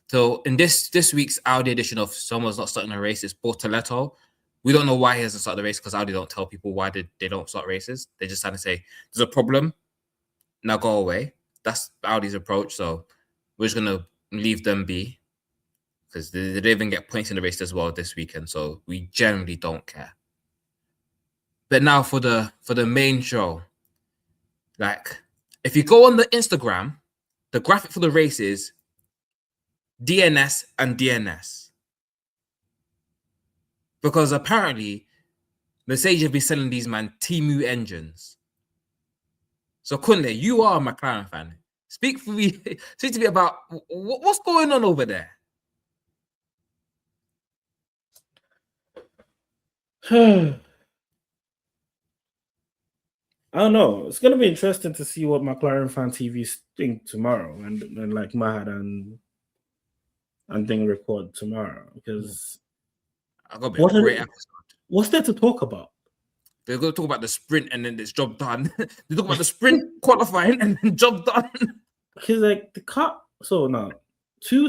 So in this week's Audi edition of Someone's Not Starting a Race is Bortoletto. We don't know why he hasn't started the race because Audi don't tell people why they don't start races. They just kind of say, there's a problem, now go away. That's Audi's approach. So we're just going to leave them be because they didn't even get points in the race as well this weekend. So we generally don't care. But now for the main show, like if you go on the Instagram, the graphic for the race is DNS and DNS. Because apparently Mercedes have been selling these Temu engines. So Kunle, you are a McLaren fan. Speak to me about what's going on over there. I don't know. It's gonna be interesting to see what McLaren fan TV think tomorrow, and like Mahad and thing record tomorrow because I got a great episode. What's there to talk about? They're going to talk about the sprint and then it's job done. They talk about the sprint qualifying and then job done. Because like the car. So now 2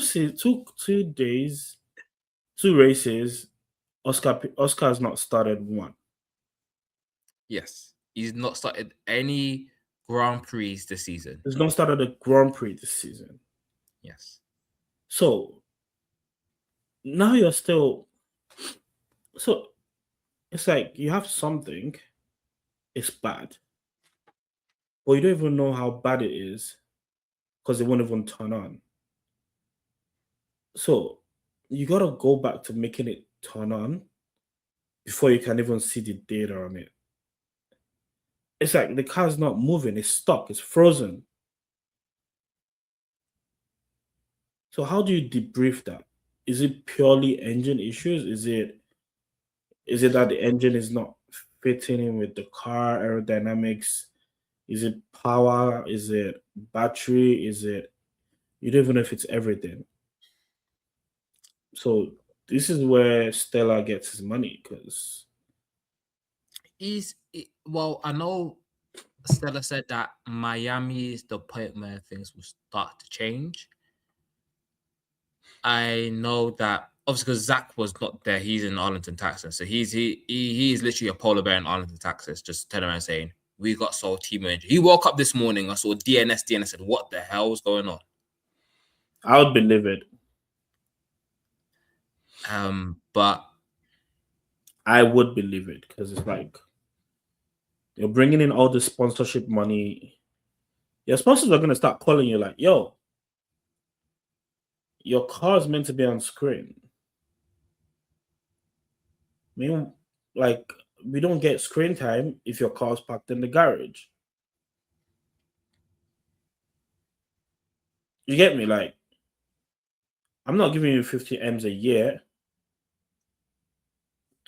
days, 2 races. Oscar has not started one. Yes, he's not started any Grand Prix this season. He's not started a Grand Prix this season. Yes. So now you're still. So it's like you have something. It's bad, but you don't even know how bad it is because it won't even turn on. So you gotta go back to making it turn on before you can even see the data on it. It's like the car's not moving, it's stuck, it's frozen. So how do you debrief that? Is it purely engine issues? Is it that the engine is not fitting in with the car aerodynamics? Is it power? Is it battery? Is it you don't even know if it's everything. So this is where Stella gets his money because well, I know Stella said that Miami is the point where things will start to change. I know that obviously because Zach was not there, he's in Arlington, Texas. So he's literally a polar bear in Arlington, Texas, just turning around saying, we got sold Temu engine. He woke up this morning, I saw DNS said, what the hell is going on? I would believe it. But I would believe it because it's like you're bringing in all the sponsorship money. Your sponsors are going to start calling you like, yo, your car is meant to be on screen. I mean, like, we don't get screen time if your car's parked in the garage. You get me? Like, I'm not giving you 50 M's a year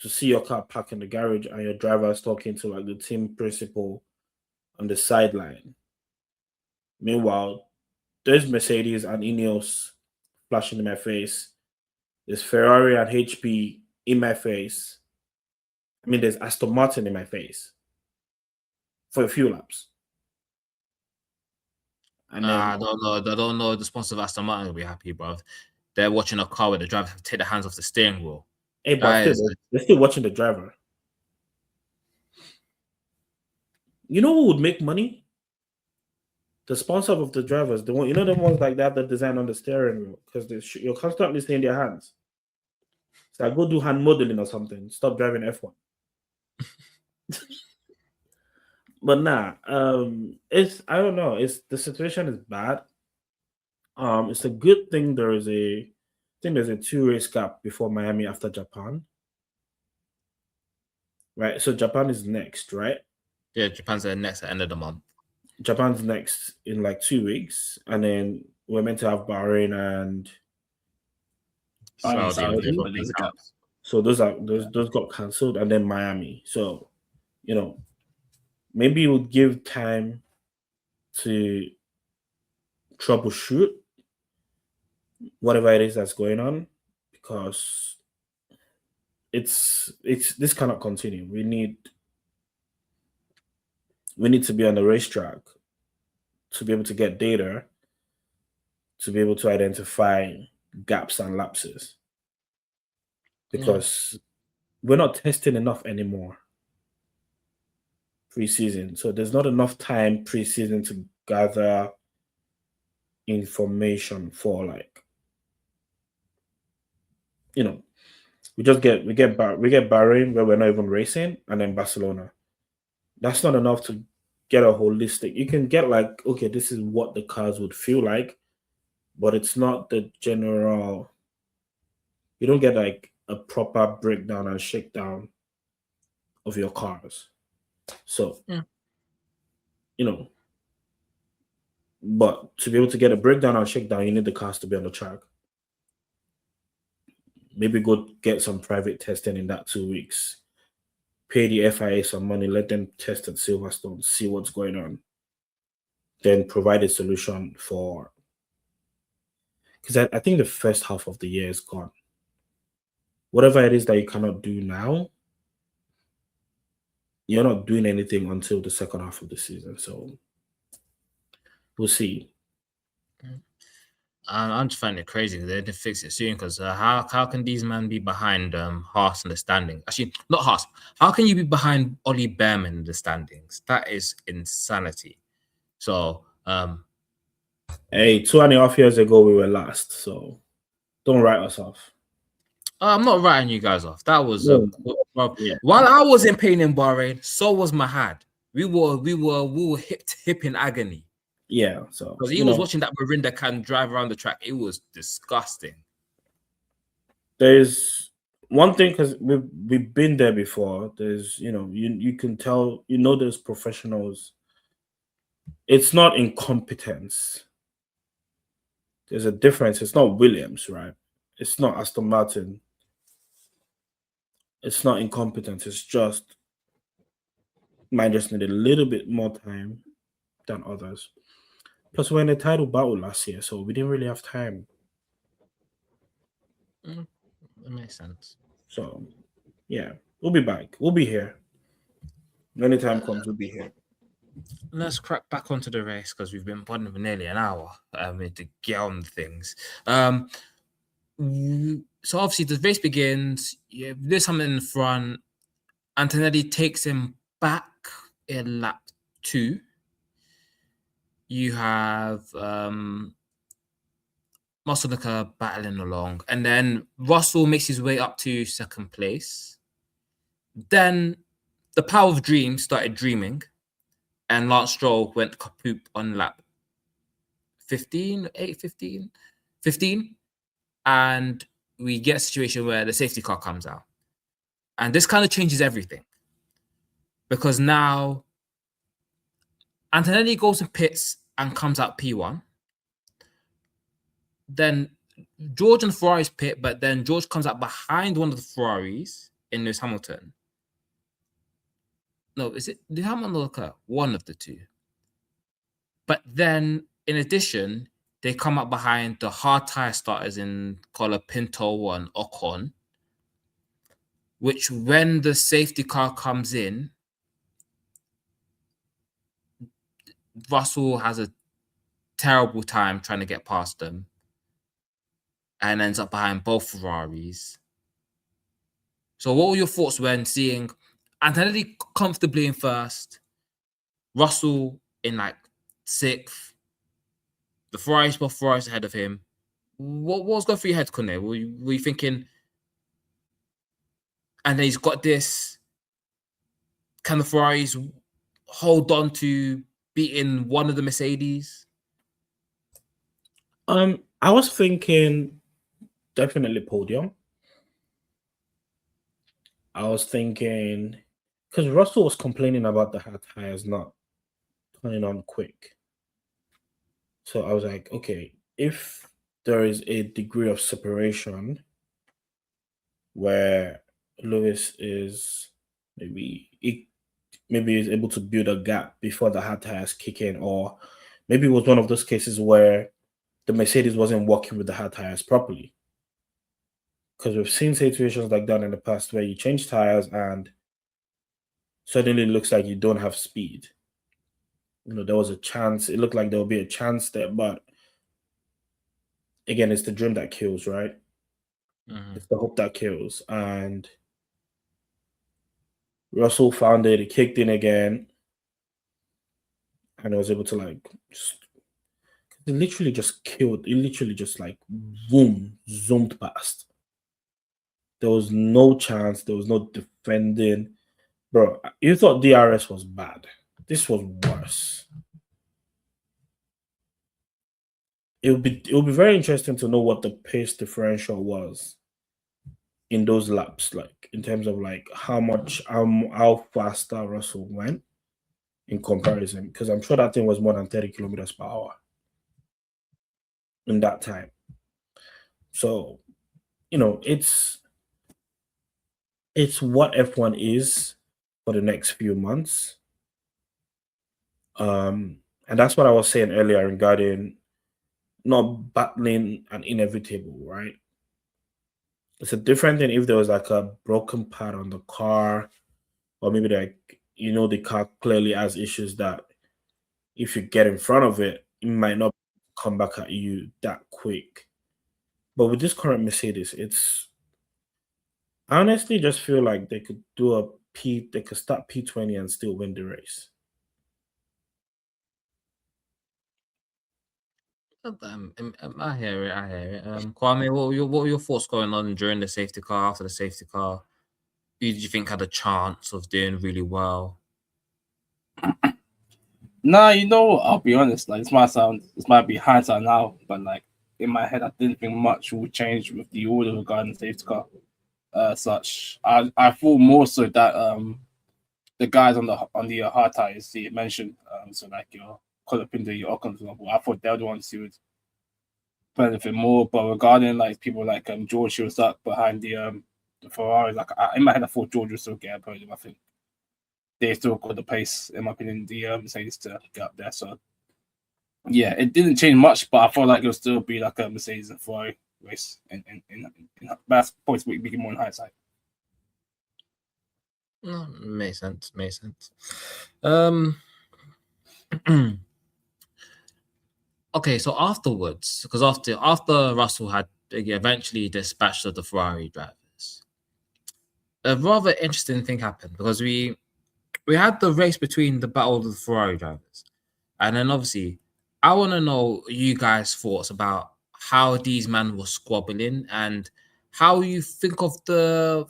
to see your car parked in the garage and your driver is talking to like the team principal on the sideline. Meanwhile, there's Mercedes and Ineos flashing in my face. There's Ferrari and HP in my face. I mean, there's Aston Martin in my face for a few laps. And I don't know. The sponsor of Aston Martin will be happy, bro. They're watching a car where the driver take the hands off the steering wheel. hey, but still, they're still watching the driver. You know who would make money? The sponsor of the drivers, the one, you know, the ones like that design on the steering wheel, because you're constantly seeing their hands. So I go do hand modeling or something. Stop driving F1. But nah, I don't know. The situation is bad. It's a good thing there's a 2-race gap before Miami after Japan. Right? So Japan is next, right? Yeah, Japan's next at the end of the month. Japan's next in like 2 weeks, and then we're meant to have Bahrain and Saudi. So those got cancelled, and then Miami. So, you know, maybe it would give time to troubleshoot whatever it is that's going on, because this cannot continue. We need to be on the racetrack to be able to get data, to be able to identify gaps and lapses, because we're not testing enough anymore pre-season. So there's not enough time pre-season to gather information for, like, you know, we get Bahrain where we're not even racing, and then Barcelona. That's not enough to get a holistic. You can get like, okay, this is what the cars would feel like, but it's not the general. You don't get like a proper breakdown and shakedown of your cars. So, you know, but to be able to get a breakdown and shakedown, you need the cars to be on the track. Maybe go get some private testing in that 2 weeks. Pay the FIA some money, let them test at Silverstone, see what's going on. Then provide a solution for, because I think the first half of the year is gone. Whatever it is that you cannot do now, you're not doing anything until the second half of the season. So we'll see. I'm just finding it crazy they didn't fix it soon, because how can these men be behind Haas in the standing? Actually, not Haas. How can you be behind Ollie Behrman in the standings? That is insanity. So, hey, 2.5 years ago we were last, so don't write us off. I'm not writing you guys off. That was while I was in pain in Bahrain, so was Mahad. We were hip in agony. Yeah, so because he was watching that Marinda can drive around the track. It was disgusting. There's one thing, because we've been there before. There's you can tell, there's professionals. It's not incompetence. There's a difference. It's not Williams, right? It's not Aston Martin. It's not incompetence. It's just might just need a little bit more time than others. Plus, we're in a title battle last year, so we didn't really have time. That makes sense. So, yeah, we'll be back. We'll be here. When the time comes, we'll be here. Let's crack back onto the race, because we've been putting for nearly an hour to get on things. So obviously the race begins. There's something in the front. Antonelli takes him back in lap 2. You have Massanuka battling along, and then Russell makes his way up to second place. Then the Power of Dreams started dreaming, and Lance Stroll went kaput on lap 15, and we get a situation where the safety car comes out. And this kind of changes everything, because now Antonelli goes in pits and comes out P1. Then George and Ferrari's pit, but then George comes out behind one of the Ferraris in Lewis Hamilton. No, is it did Hamilton or Leclerc? One of the two. But then, in addition, they come up behind the hard tire starters in color Pinto and Ocon, which when the safety car comes in, Russell has a terrible time trying to get past them and ends up behind both Ferraris. So what were your thoughts when seeing Antonelli comfortably in first, Russell in like sixth, the Ferraris, both Ferraris ahead of him? What was going through your head, Kunle? Were you thinking, and then he's got this, can the Ferraris hold on to beating one of the Mercedes? I was thinking definitely podium. I was thinking because Russell was complaining about the hard tires not turning on quick. So I was like, okay, if there is a degree of separation where Lewis is maybe is able to build a gap before the hard tires kick in, or maybe it was one of those cases where the Mercedes wasn't working with the hard tires properly. Because we've seen situations like that in the past where you change tires and suddenly it looks like you don't have speed. You know, there was a chance. It looked like there would be a chance there, but again, it's the dream that kills, right? Mm-hmm. It's the hope that kills. And Russell found it. He kicked in again. And I was able to it literally just killed. It literally just like boom, zoomed past. There was no chance. There was no defending. Bro, you thought DRS was bad. This was worse. It would be very interesting to know what the pace differential was in those laps, like in terms of like how faster Russell went in comparison, because I'm sure that thing was more than 30 kilometers per hour in that time. So, you know, it's what F1 is for the next few months. And that's what I was saying earlier regarding not battling an inevitable, right? It's a different thing if there was like a broken part on the car, or maybe like, you know, the car clearly has issues that if you get in front of it, it might not come back at you that quick. But with this current Mercedes, I honestly just feel like they could they could start P20 and still win the race. I hear it. Kwame, what were your thoughts going on during the safety car, after the safety car? Who did you think had a chance of doing really well? Nah, you know, I'll be honest. Like, this might be hindsight now, but like in my head, I didn't think much would change with the order regarding the safety car. Such, I thought more so that the guys on the hard tires you mentioned, so like your Colapinto, your Ocon, for example, I thought they were the ones who would benefit more. But regarding like people like George, who was stuck behind the Ferrari, like in my head, I thought George would still get a podium. I think they still got the pace, in my opinion, the Mercedes to get up there. So yeah, it didn't change much, but I felt like it'll still be like a Mercedes and Ferrari race. In that's points we get more in hindsight. No, makes sense. Okay, so afterwards, because after Russell had eventually dispatched of the Ferrari drivers, a rather interesting thing happened because we had the race between the battle of the Ferrari drivers, and then obviously I want to know you guys' thoughts about how these men were squabbling and how you think of the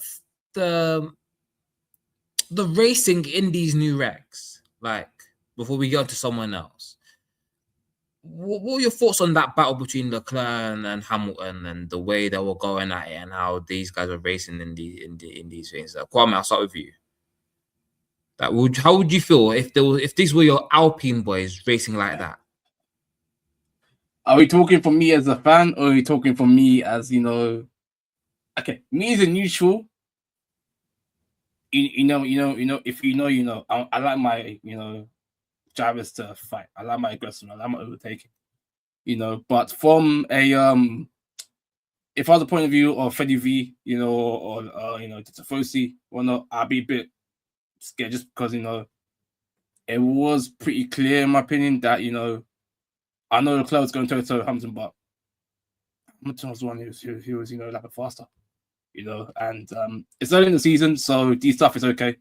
racing in these new regs. Like, before we go to someone else, what were your thoughts on that battle between Leclerc and Hamilton and the way they were going at it and how these guys were racing in these things? Kwame, I'll start with you. How would you feel if these were your Alpine boys racing like that? Are we talking for me as a fan, or are we talking for me as, you know? Okay, me as a neutral, you know, if you know, you know. I like my, you know, drivers to fight. I like my aggressive. I like my overtaking. You know, but from a if I was the point of view of Freddie V, you know, or you know, Tifosi or not, I'd be a bit scared just because, you know, it was pretty clear in my opinion that, you know, I know Leclerc was going toe-to-toe with Hamilton, but Hamilton was the one who was, you know, like a faster, you know, and it's early in the season, so these stuff is okay.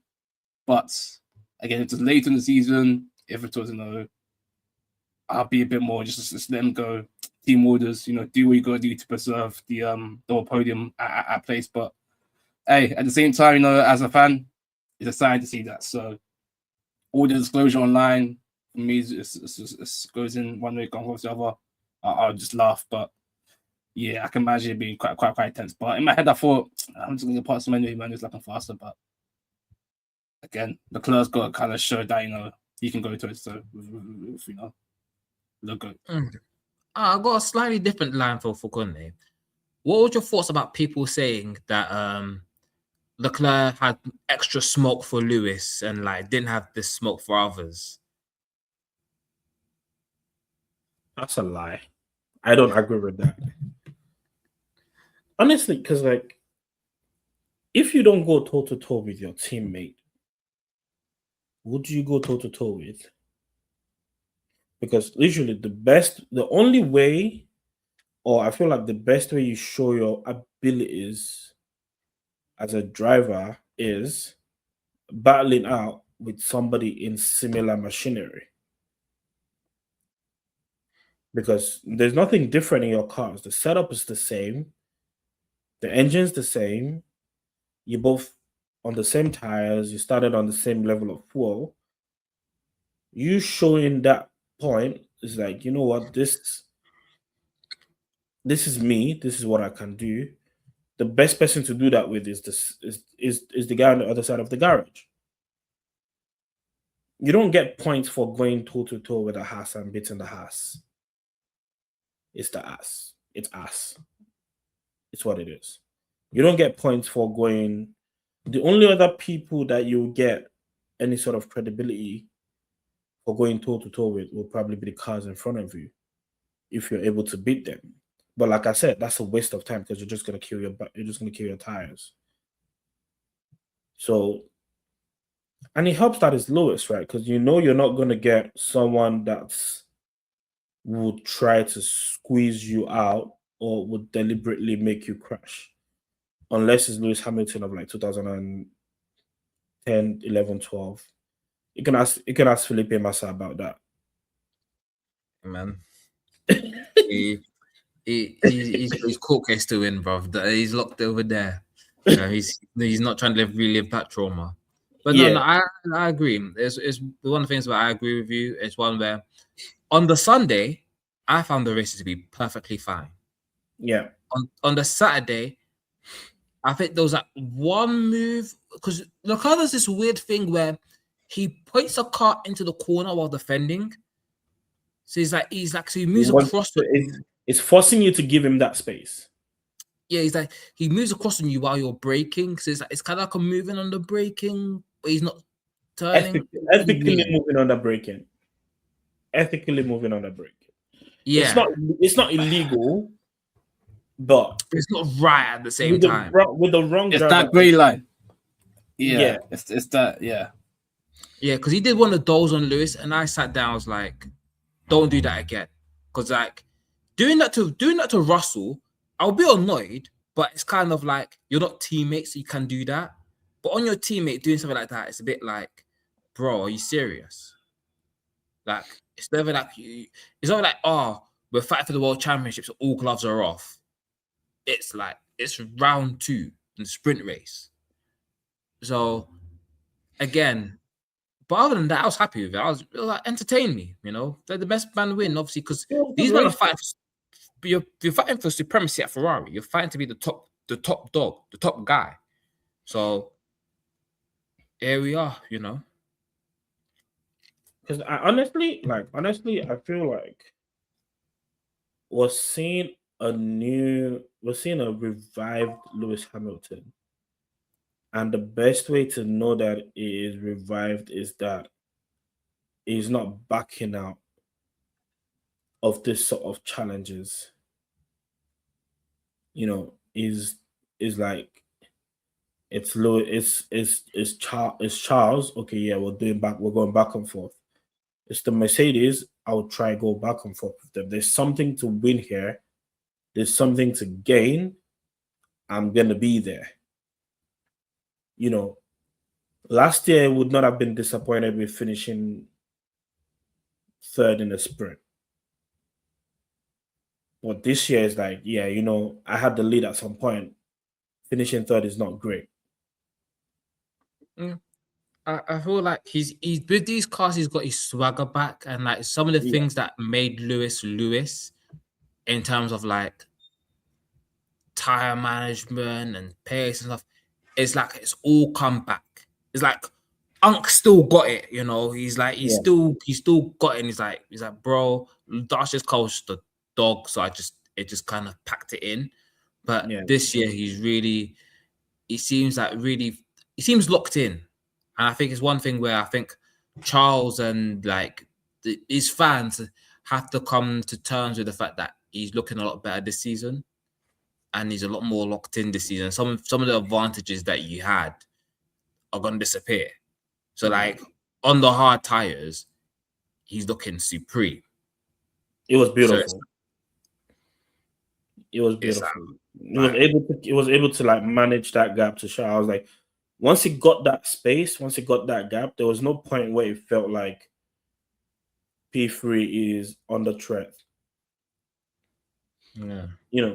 But again, if it's late in the season, if it was, you know, I'll be a bit more just let them go. Team orders, you know, do what you gotta do to preserve the podium at place. But hey, at the same time, you know, as a fan, it's exciting to see that. So all the disclosure online for me it goes in one way, goes the other. I'll just laugh, but yeah, I can imagine it being quite tense. But in my head, I thought I'm just gonna pass him anyway, man. He's looking faster, but again, the Leclerc's got to kind of show that, you know, he can go to it. So with you know, logo. I got a slightly different line for Kunle. What was your thoughts about people saying that Leclerc had extra smoke for Lewis and like didn't have this smoke for others? That's a lie. I don't agree with that. Honestly, because like, if you don't go toe to toe with your teammate, who do you go toe to toe with? Because literally the only way, or I feel like the best way you show your abilities as a driver is battling out with somebody in similar machinery. Because there's nothing different in your cars. The setup is the same. The engine's the same. You're both on the same tires. You started on the same level of fuel. You showing that point is like, you know what, this is me. This is what I can do. The best person to do that with is the guy on the other side of the garage. You don't get points for going toe to toe with a Haas and beating the Haas. It's the ass. It's ass. It's what it is. You don't get points for going. The only other people that you get any sort of credibility for going toe to toe with will probably be the cars in front of you, if you're able to beat them. But like I said, that's a waste of time because you're just gonna kill your tires. So, and it helps that it's Lewis, right? Because you know you're not gonna get someone that's would try to squeeze you out or would deliberately make you crash. Unless it's Lewis Hamilton of like 2010, 11, 12. You can ask Felipe Massa about that. Man. He's court case to win, bro. He's locked over there. He's not trying to relive that trauma. But Yeah. no, I agree. It's one of the things where I agree with you. It's one where on the Sunday, I found the races to be perfectly fine. Yeah. On the Saturday, I think there was like one move because Leclerc does this weird thing where he puts a car into the corner while defending. So so he moves across. It's forcing you to give him that space. Yeah, he moves across on you while you're braking. So it's kind of like a moving on the braking, but he's not turning. Ethically moving on the braking. Ethically moving on the braking. Yeah, it's not illegal, but it's not right at the same with time. With the wrong it's driver, that grey line. Yeah. It's that, yeah. Yeah, because he did one of those on Lewis, and I sat down. I was like, "Don't do that again," because like doing that to Russell, I'll be annoyed, but it's kind of like you're not teammates, so you can do that. But on your teammate doing something like that, it's a bit like, bro, are you serious? Like it's never like it's not like, oh, we're fighting for the world championships, so all gloves are off. It's like it's round 2 in the sprint race. So again, but other than that, I was happy with it. It was like entertain me, you know. They're the best man win, obviously, because these men are fighting. You're fighting for supremacy at Ferrari. You're fighting to be the top dog, the top guy. So here we are, you know. Because honestly, I feel like we're seeing a revived Lewis Hamilton And the best way to know that it is revived is that he's not backing out of this sort of challenges. Is like it's low. It's Charles. Okay, yeah, we're going back and forth. It's the Mercedes. I'll try go back and forth with them. There's something to win here. There's something to gain. I'm gonna be there. Last year I would not have been disappointed with finishing third in the sprint. But this year is like, yeah, I had the lead at some point. Finishing third is not great. I feel like he's with these cars, he's got his swagger back, and like some of the things that made Lewis in terms of like tire management and pace and stuff, it's like it's all come back. It's like Unk still got it, He's like he's still got it. And he's like, bro, that's just coached the dog, so it just kind of packed it in. But this year he seems locked in. And I think it's one thing where I think Charles and like his fans have to come to terms with the fact that he's looking a lot better this season, and he's a lot more locked in this season. Some of the advantages that you had are going to disappear. So like on the hard tires, he's looking supreme. It was beautiful. It was beautiful. It was able to like manage that gap to Charles. Like once he got that space, once he got that gap, there was no point where it felt like P3 is under threat. Yeah.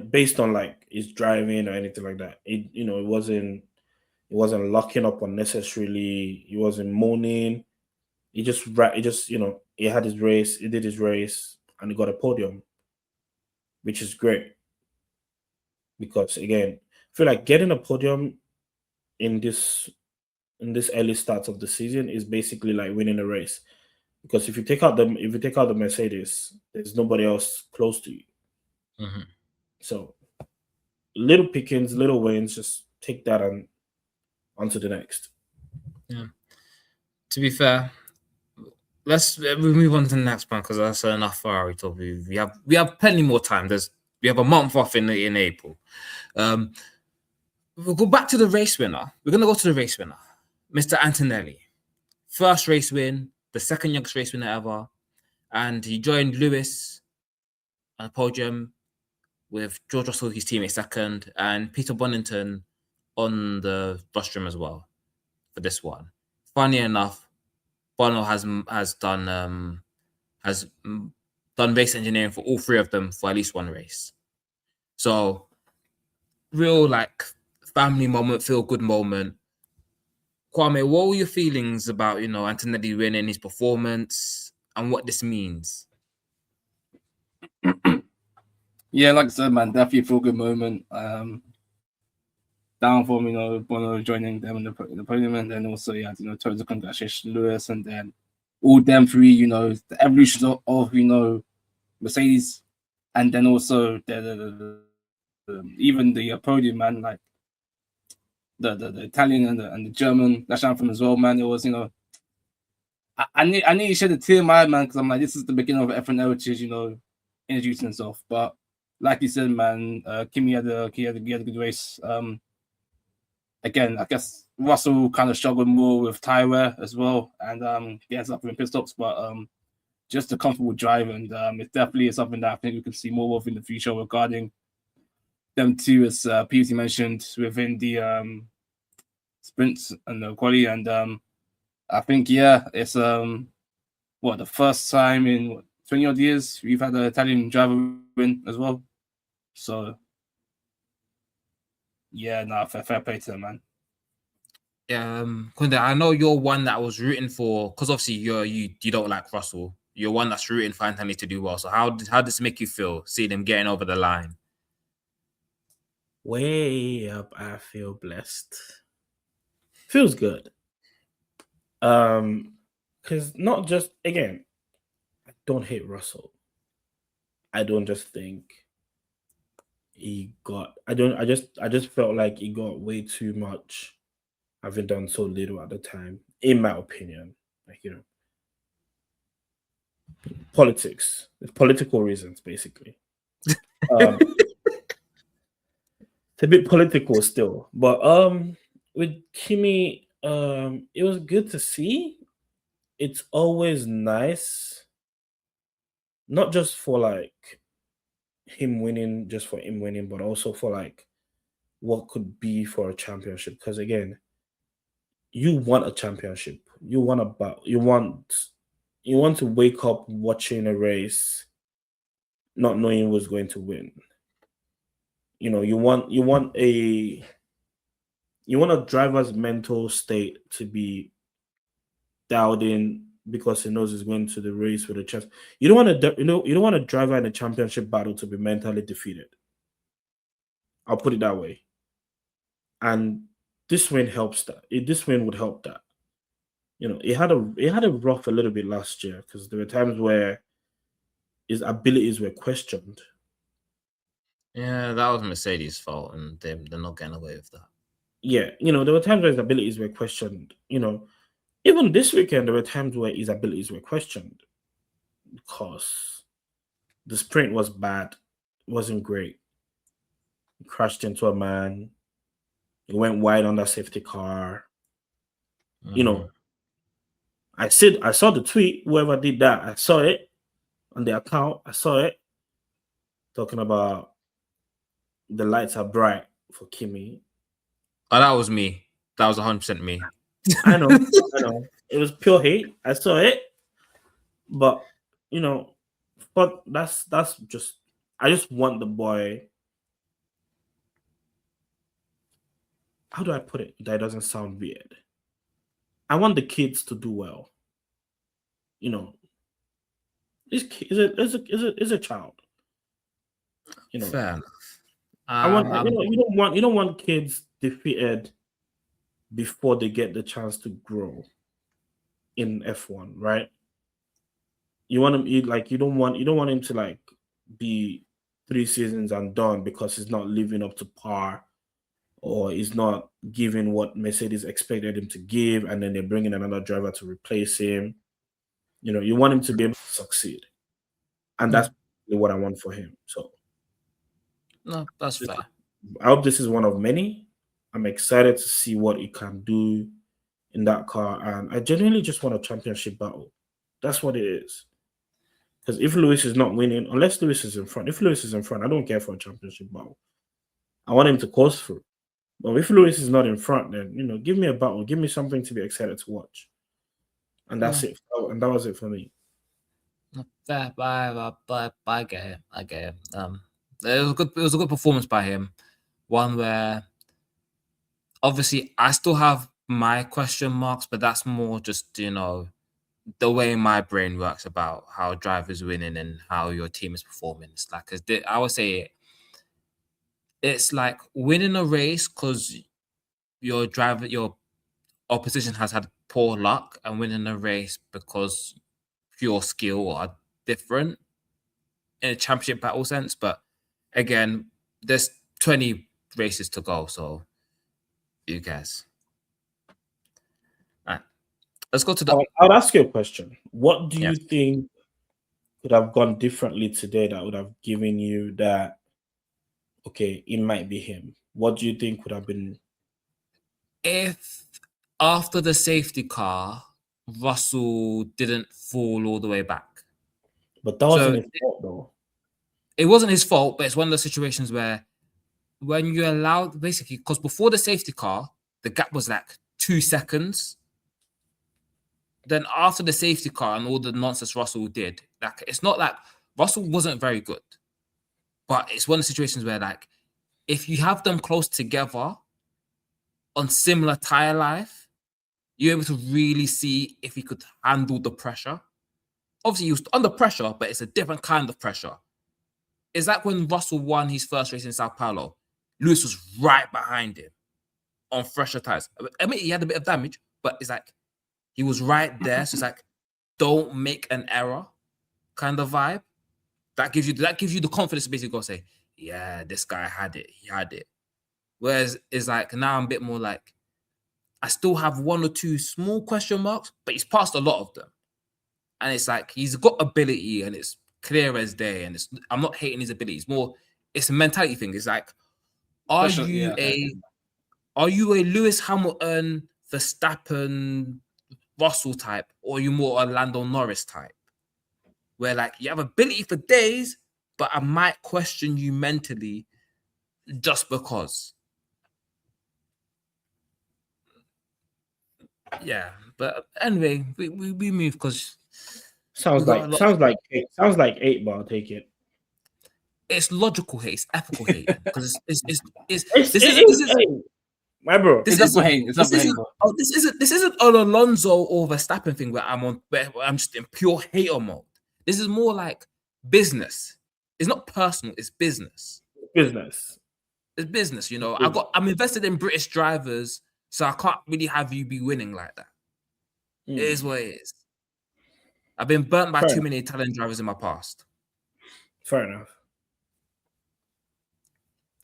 Based on like his driving or anything like that. It wasn't locking up unnecessarily. He wasn't moaning. He just he had his race, he did his race, and he got a podium, which is great. Because again, I feel like getting a podium in this early start of the season is basically like winning a race. Because if you take out the Mercedes, there's nobody else close to you. Mm-hmm. So little pickings, little wins, just take that and onto the next. Yeah. To be fair, let's move on to the next one because that's enough Ferrari talk. We have plenty more time. We have a month off in April. We'll go back to the race winner. We're gonna go to the race winner, Mr. Antonelli. First race win, the second youngest race winner ever, and he joined Lewis on the podium with George Russell, his teammate, second, and Peter Bonington on the rostrum as well for this one. Funny enough, Bono has done race engineering for all three of them for at least one race. So real like family moment, feel good moment. Kwame, what were your feelings about Antonelli winning, his performance, and what this means? Yeah, like I said, man, definitely a feel good moment. Down from Bono joining them in the podium, and then also total congratulations Lewis, and then all them three, the evolution of Mercedes, and then also even the podium, man, like the Italian and the German national anthem as well, man. It was I need to shed a tear in my eye, man, because I'm like, this is the beginning of F1 heritage, introducing himself. But like you said, man, Kimi had a good race. Again, I guess Russell kind of struggled more with tire wear as well, and he ends up in pit stops. But just a comfortable drive, and it definitely is something that I think we can see more of in the future regarding them two, as previously mentioned, within the sprints and the quali. And I think it's the first time in 20 odd years we've had an Italian driver win as well. So fair play to them, man. Kunle, I know you're one that was rooting for, because obviously you don't like Russell. You're one that's rooting for Anthony to do well. So how does this make you feel, seeing him getting over the line? Way up, I feel blessed. Feels good. Because not just, again, I don't hate Russell. I don't just think I just felt like he got way too much having done so little at the time, in my opinion. Like, politics, political reasons, basically. It's a bit political still, but with Kimi, it was good to see. It's always nice, not just for like him winning, just for him winning, but also for like what could be for a championship. Because again, you want a championship. You want to wake up watching a race, not knowing who's going to win. You want a driver's mental state to be dialed in because he knows he's going to the race with a chance. You don't want a driver in a championship battle to be mentally defeated. I'll put it that way. And this win helps that. This win would help that. It had a rough a little bit last year because there were times where his abilities were questioned. Yeah, that was Mercedes' fault, and they're not getting away with that. Yeah, there were times where his abilities were questioned. Even this weekend, there were times where his abilities were questioned because the sprint was bad. It wasn't great. He crashed into a man. He went wide on that safety car. I saw the tweet. Whoever did that, I saw it on the account. I saw it talking about the lights are bright for Kimi. Oh, that was me. That was 100% me. I know. It was pure hate. I saw it, but but that's just. I just want the boy. How do I put it? That doesn't sound weird. I want the kids to do well. This kid is a child. Fair enough. You don't want kids defeated before they get the chance to grow in F1, right? You want him you don't want him to like be 3 seasons and done because he's not living up to par or he's not giving what Mercedes expected him to give, and then they're bringing another driver to replace him. You want him to be able to succeed, and that's what I want for him. So, no, that's fair. I hope this is one of many. I'm excited to see what he can do in that car, and I genuinely just want a championship battle. That's what it is. Because if Lewis is not winning, unless Lewis is in front, I don't care for a championship battle. I want him to course through. But if Lewis is not in front, then give me a battle, give me something to be excited to watch, and that's it. And that was it for me. Fair, I get it. I get it. It was a good performance by him. One where obviously I still have my question marks, but that's more just the way my brain works about how drivers winning and how your team is performing. It's like, I would say it's like winning a race because your opposition has had poor luck, and winning a race because pure skill are different in a championship battle sense. But again, there's 20 races to go, so you guys. All right. Let's go to the. I'll ask you a question. What do you think could have gone differently today that would have given you that? Okay, it might be him. What do you think would have been? If after the safety car, Russell didn't fall all the way back. But that wasn't his fault, though. It wasn't his fault, but it's one of those situations where when you allowed, basically, because before the safety car, the gap was like 2 seconds. Then after the safety car and all the nonsense Russell did, like it's not like Russell wasn't very good. But it's one of the situations where, like, if you have them close together on similar tire life, you're able to really see if he could handle the pressure. Obviously, he was under pressure, but it's a different kind of pressure. It's like when Russell won his first race in Sao Paulo. Lewis was right behind him on fresher tires. I mean, he had a bit of damage, but it's like he was right there. So it's like, don't make an error kind of vibe. That gives you the confidence to basically go say, yeah, this guy had it. He had it. Whereas it's like now I'm a bit more like, I still have one or two small question marks, but he's passed a lot of them. And it's like he's got ability and it's clear as day. And I'm not hating his ability. It's a mentality thing. It's like, are you a Lewis Hamilton, Verstappen, Russell type, or are you more a Lando Norris type? Where like you have ability for days, but I might question you mentally just because. Yeah, but anyway, we move because sounds like 8, but I'll take it. It's logical hate, it's ethical hate because this is my bro. This isn't an Alonso or Verstappen thing where I'm just in pure hater mode. This is more like business. It's not personal. It's business. Business. It's business. You know, I'm invested in British drivers, so I can't really have you be winning like that. It is what it is. I've been burnt by too many Italian drivers in my past. Fair enough.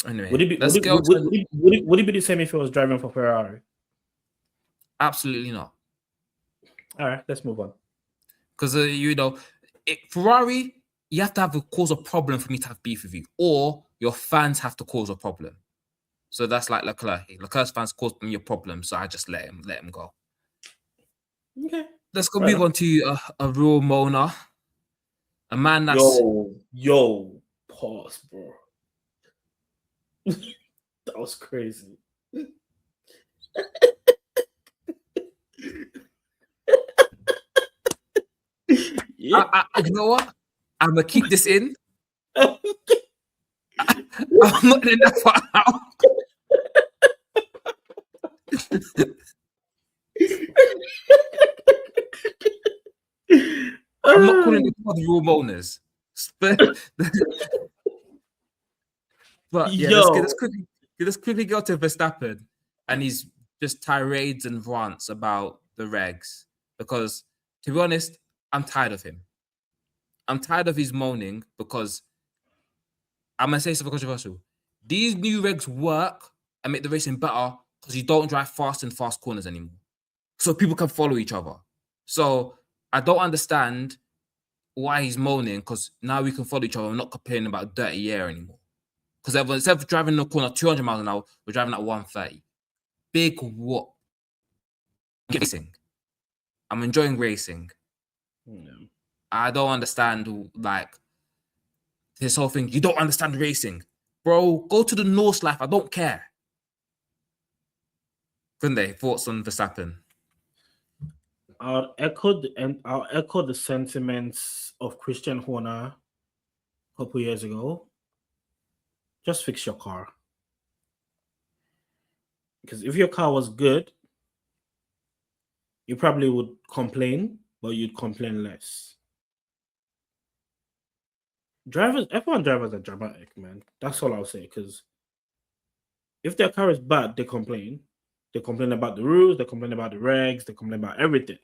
Anyway, would it be the same if he was driving for Ferrari? Absolutely not. All right, let's move on. Because Ferrari, you have to have a cause a problem for me to have beef with you, or your fans have to cause a problem. So that's like Leclerc. Leclerc's fans caused me a problem, so I just let him go. Okay. Let's go move on to a real moaner. A man that's pause, bro. That was crazy. Yeah. You know what? I'm gonna keep this in. I'm not in that far out. I'm not calling the pod real moaners. But yeah, let's quickly go to Verstappen and he's just tirades and rants about the regs because, to be honest, I'm tired of him. I'm tired of his moaning because I'm gonna say something controversial. These new regs work and make the racing better because you don't drive fast in fast corners anymore, so people can follow each other. So I don't understand why he's moaning because now we can follow each other. I'm not complaining about dirty air anymore. Because instead of driving in the corner 200 miles an hour, we're driving at 130. Big whoop. Racing. I'm enjoying racing. Yeah. I don't understand, like, this whole thing. You don't understand racing. Bro, go to the Norse life. I don't care. Kunle, thoughts on Verstappen? I'll echo the sentiments of Christian Horner a couple years ago. Just fix your car. Because if your car was good, you probably would complain, but you'd complain less. F1 drivers are dramatic, man. That's all I'll say. Because if their car is bad, they complain. They complain about the rules, they complain about the regs, they complain about everything.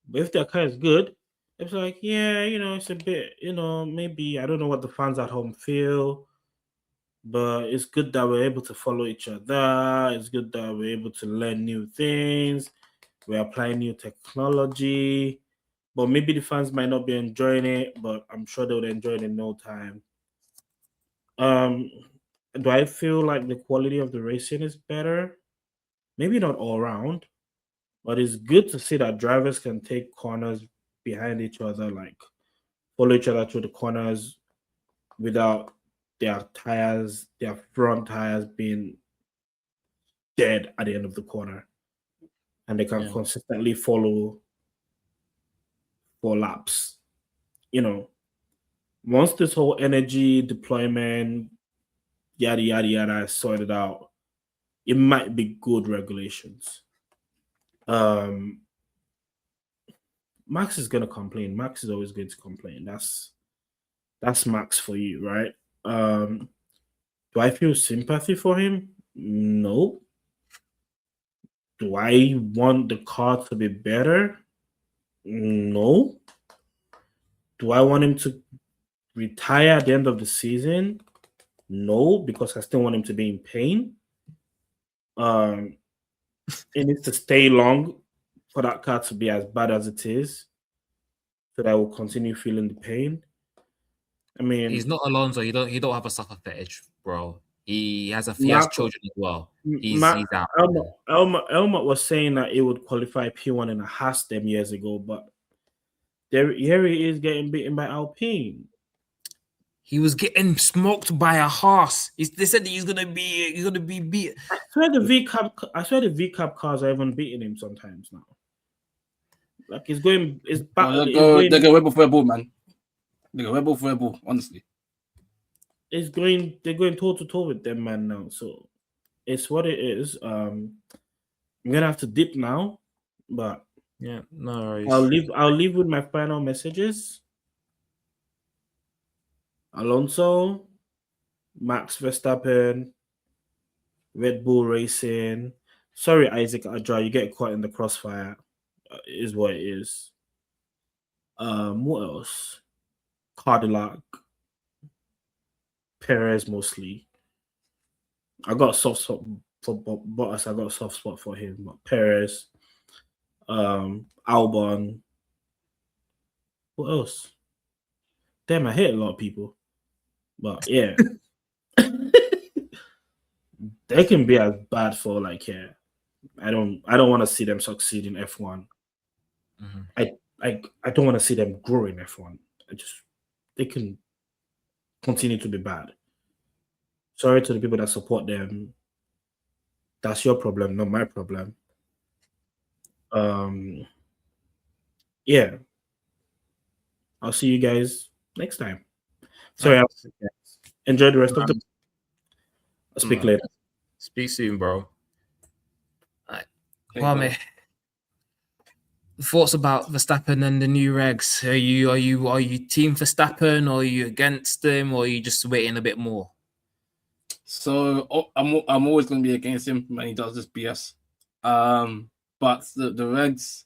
But if their car is good, it's like, yeah, it's a bit, maybe I don't know what the fans at home feel. But it's good that we're able to follow each other. It's good that we're able to learn new things. We're applying new technology. But maybe the fans might not be enjoying it, but I'm sure they would enjoy it in no time. Do I feel like the quality of the racing is better? Maybe not all around, but it's good to see that drivers can take corners behind each other, like follow each other through the corners without their front tires being dead at the end of the corner, and they can consistently follow for laps. Once this whole energy deployment, yada yada yada, is sorted out, it might be good regulations. Max is gonna complain. Max is always going to complain. That's Max for you, right? Do I feel sympathy for him? No. Do I want the car to be better? No. Do I want him to retire at the end of the season? No, because I still want him to be in pain. it needs to stay long for that car to be as bad as it is, so that I will continue feeling the pain. I mean, He's not Alonso. He don't have a suffer fetish, bro. He has Marco, children as well. He's out. Elmot was saying that it would qualify P1 in a Haas them years ago, but here he is getting beaten by Alpine. He was getting smoked by a Haas. They said that he's gonna be beat. I swear the VCAP cars are even beating him sometimes now. Like it's back. They go Red Bull for Red Bull, man. They go Red Bull for Red Bull, honestly. They're going toe to toe with them, man, now. So it's what it is. I'm gonna have to dip now, but yeah, no worries. I'll leave with my final messages. Alonso, Max Verstappen, Red Bull Racing. Sorry, Isaac Adra, you get caught in the crossfire. Is what it is. What else? Cadillac, Perez mostly. I got a soft spot for Bottas. I got a soft spot for him, but Perez, Albon. What else? Damn, I hate a lot of people, but yeah, they can be as bad for like yeah. I don't want to see them succeed in F1. Mm-hmm. I don't want to see them grow in F1. They can continue to be bad. Sorry to the people that support them. That's your problem, not my problem. Yeah. I'll see you guys next time. Sorry, enjoy the rest of the. I'll speak later. Speak soon, bro. Kwame, thoughts about Verstappen and the new regs? Are you team Verstappen, or are you against them, or are you just waiting a bit more? So I'm always going to be against him when he does this BS. But the regs,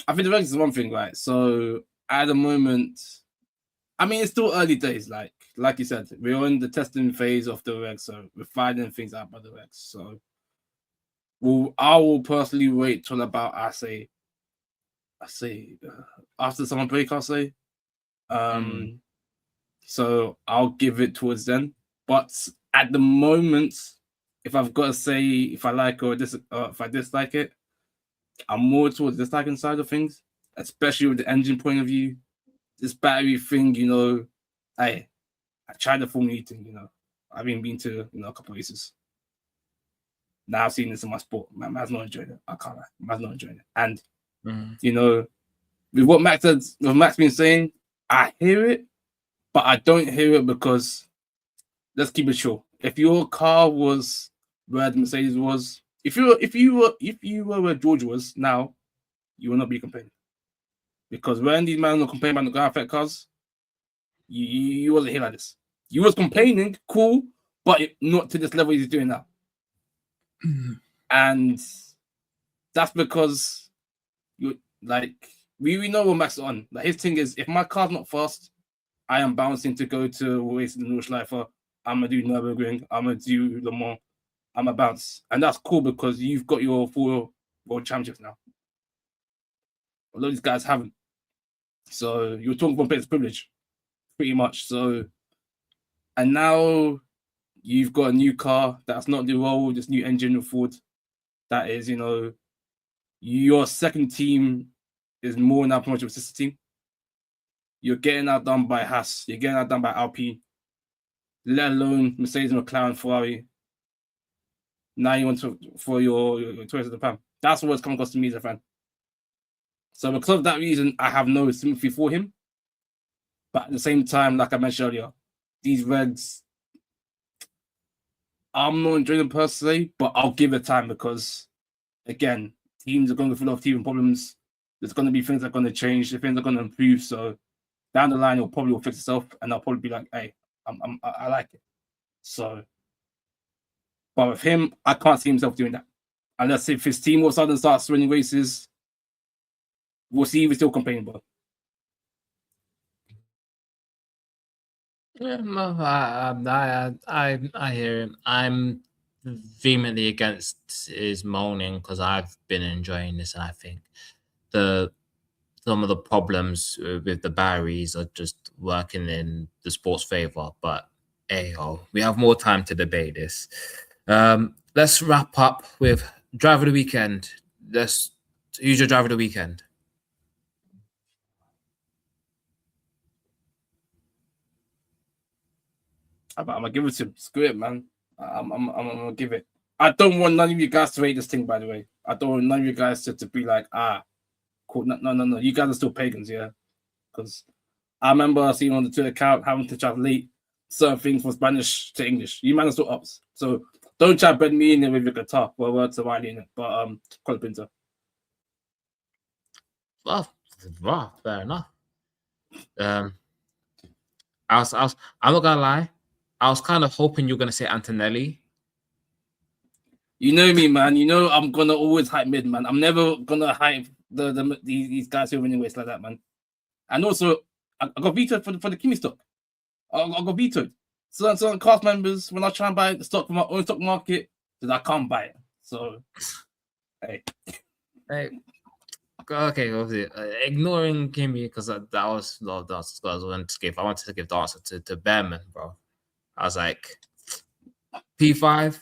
I think the regs is one thing, right? So at the moment, I mean, it's still early days. Like you said, we're in the testing phase of the regs, so we're finding things out by the regs. So I will personally wait till about I say after summer break. I'll say, so I'll give it towards then. But at the moment, if I've got to say if I like or if I dislike it, I'm more towards the disliking side of things, especially with the engine point of view. This battery thing, I tried the Formula E thing, I've been to a couple of races. Now I've seen this in my sport. Man's not enjoying it. I can't lie. Man's not enjoying it. And with what Max been saying, I hear it, but I don't hear it because let's keep it short. If your car was where the Mercedes was, if you were where George was now, you will not be complaining. Because when these men are complaining about the ground effect cars, you wasn't here like this. You was complaining, cool, but not to this level he's doing now. And that's because we know what Max is on. Like his thing is, if my car's not fast, I am bouncing to go to race in the Nordschleife. I'm gonna do Nürburgring. I'm gonna do Le Mans. I'm gonna bounce, and that's cool because you've got your 4 world championships now. A lot of these guys haven't. So you're talking from base privilege, pretty much. So, and now you've got a new car that's not the role, this new engine with Ford. That is, your second team is more now promoted with sister team. You're getting outdone by Haas. You're getting outdone by Alpine. Let alone Mercedes, McLaren, Ferrari. Now you want for your Toyota of the Japan. That's what's come across to me as a fan. So because of that reason, I have no sympathy for him. But at the same time, like I mentioned earlier, these regs, I'm not enjoying them per se, but I'll give it time because, again, teams are going to go through a lot of teething problems. There's going to be things that are going to change. Things are going to improve. So down the line, it'll probably fix itself, and I'll probably be like, "Hey, I like it." So, but with him, I can't see himself doing that unless if his team all of a sudden starts winning races. We'll see if he's still complaining about. Yeah, no, I hear him. I'm vehemently against his moaning because I've been enjoying this, and I think some of the problems with the Barrys are just working in the sport's favor. But hey, we have more time to debate this. Let's wrap up with driver of the weekend. Who's your driver of the weekend? I'm gonna give it to him. Screw it, man. I'm gonna give it. I don't want none of you guys to rate this thing, by the way. I don't want none of you guys to be like, cool. No. You guys are still pagans, yeah. Because I remember seeing on the Twitter account having to translate certain things from Spanish to English. You man are still ups. So don't try to bend me in there with your guitar. Well, words to Wiley in it. But Colin Pinter. Well, fair enough. I'm not gonna lie. I was kind of hoping you were gonna say Antonelli. You know me, man. You know I'm gonna always hype mid, man. I'm never gonna hype these guys who are winning ways like that, man. And also, I got vetoed for the Kimi stock. I got vetoed. Certain cast members, when I try and buy the stock from my own stock market, said I can't buy it. So, hey. Okay, obviously, ignoring Kimi because that was I wanted to give the answer to Behrman, bro. I was like, P5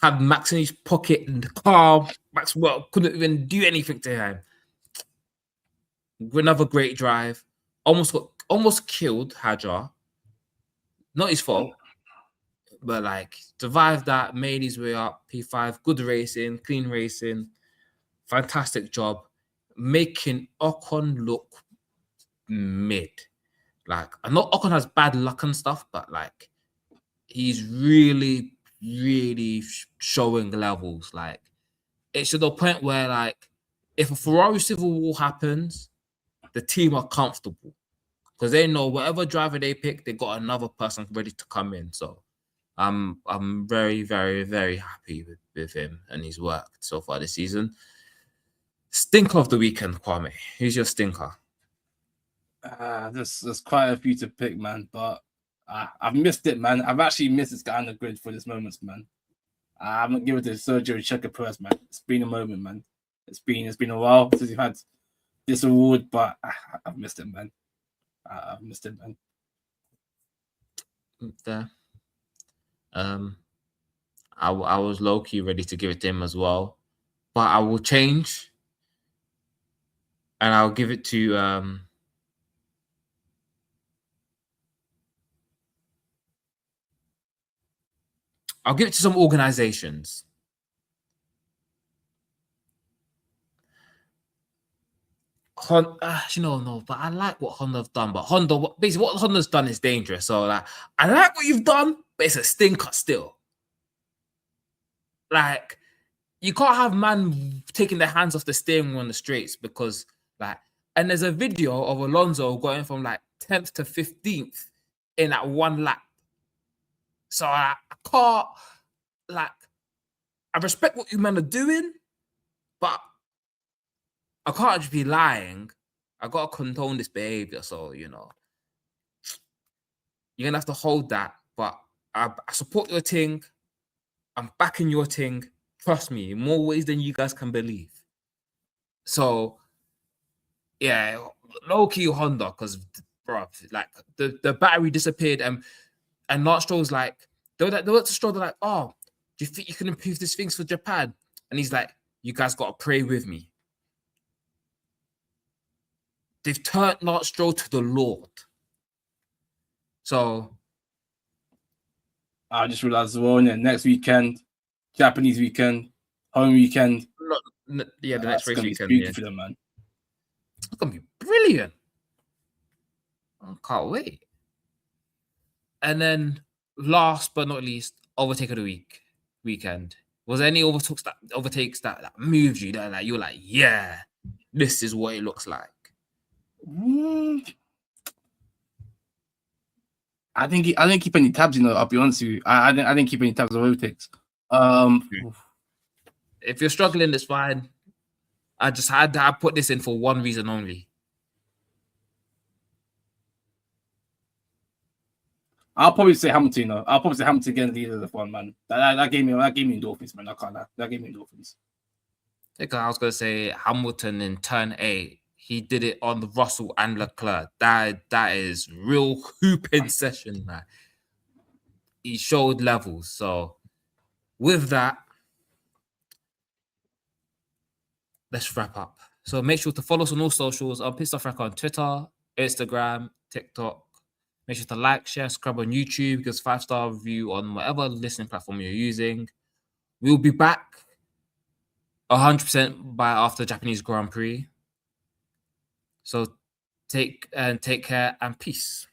had Max in his pocket in the car. Maxwell couldn't even do anything to him. Another great drive. Almost killed Hadjar. Not his fault, but like survived that, made his way up. P5, good racing, clean racing, fantastic job, making Ocon look mid. Like I know Ocon has bad luck and stuff, but like he's really showing levels. Like it's to the point where like if a Ferrari civil war happens, the team are comfortable because they know whatever driver they pick, they got another person ready to come in. So I'm very happy with him and his work so far this season. Stinker of the weekend, Kwame. Who's your stinker? There's quite a few to pick, man, but I've missed it, man. I've actually missed this guy on the grid for this moment, man. I'm gonna give it to Sergio Checo Perez, man. It's been a moment, man. It's been a while since you've had this award, but I've missed it, man. I've missed it, man. There. I was low-key ready to give it to him as well, but I will change and I'll give it to I'll give it to some organizations. No, but I like what Honda have done. But basically what Honda's done is dangerous. So like, I like what you've done, but it's a stinker still. Like, you can't have man taking their hands off the steering wheel on the straights because like, and there's a video of Alonso going from like 10th to 15th in that one lap. So I can't, like, I respect what you men are doing, but I can't just be lying. I got to condone this behavior. So, you know, you're going to have to hold that. But I support your thing. I'm backing your thing. Trust me, in more ways than you guys can believe. So, yeah, low-key Honda, because, bro, like, the battery disappeared and Lance Stroll's like, they were to Stroll, they're like, oh, do you think you can improve these things for Japan? And he's like, you guys got to pray with me. They've turned Lance Stroll to the Lord. So I just realized as well, next weekend, Japanese weekend, home weekend. The next race weekend. Be for them, man. It's gonna be brilliant. I can't wait. And then, last but not least, overtake of the weekend. Was there any overtakes that moved you? That like you're like, yeah, this is what it looks like. I didn't keep any tabs. You know, I'll be honest with you. I didn't keep any tabs of overtakes. If you're struggling, it's fine. I just had to put this in for one reason only. I'll probably say Hamilton. I'll probably say Hamilton again, leader of the front, man. That gave me endorphins, man. I can't lie. That gave me endorphins. I think I was gonna say Hamilton in turn 8. He did it on the Russell and Leclerc. That is real hooping session, man. He showed levels. So with that, let's wrap up. So make sure to follow us on all socials on Pitstop Fracas on Twitter, Instagram, TikTok. Make sure to like, share, subscribe on YouTube, give us 5-star review on whatever listening platform you're using. We'll be back 100% by after Japanese Grand Prix. So take care and peace.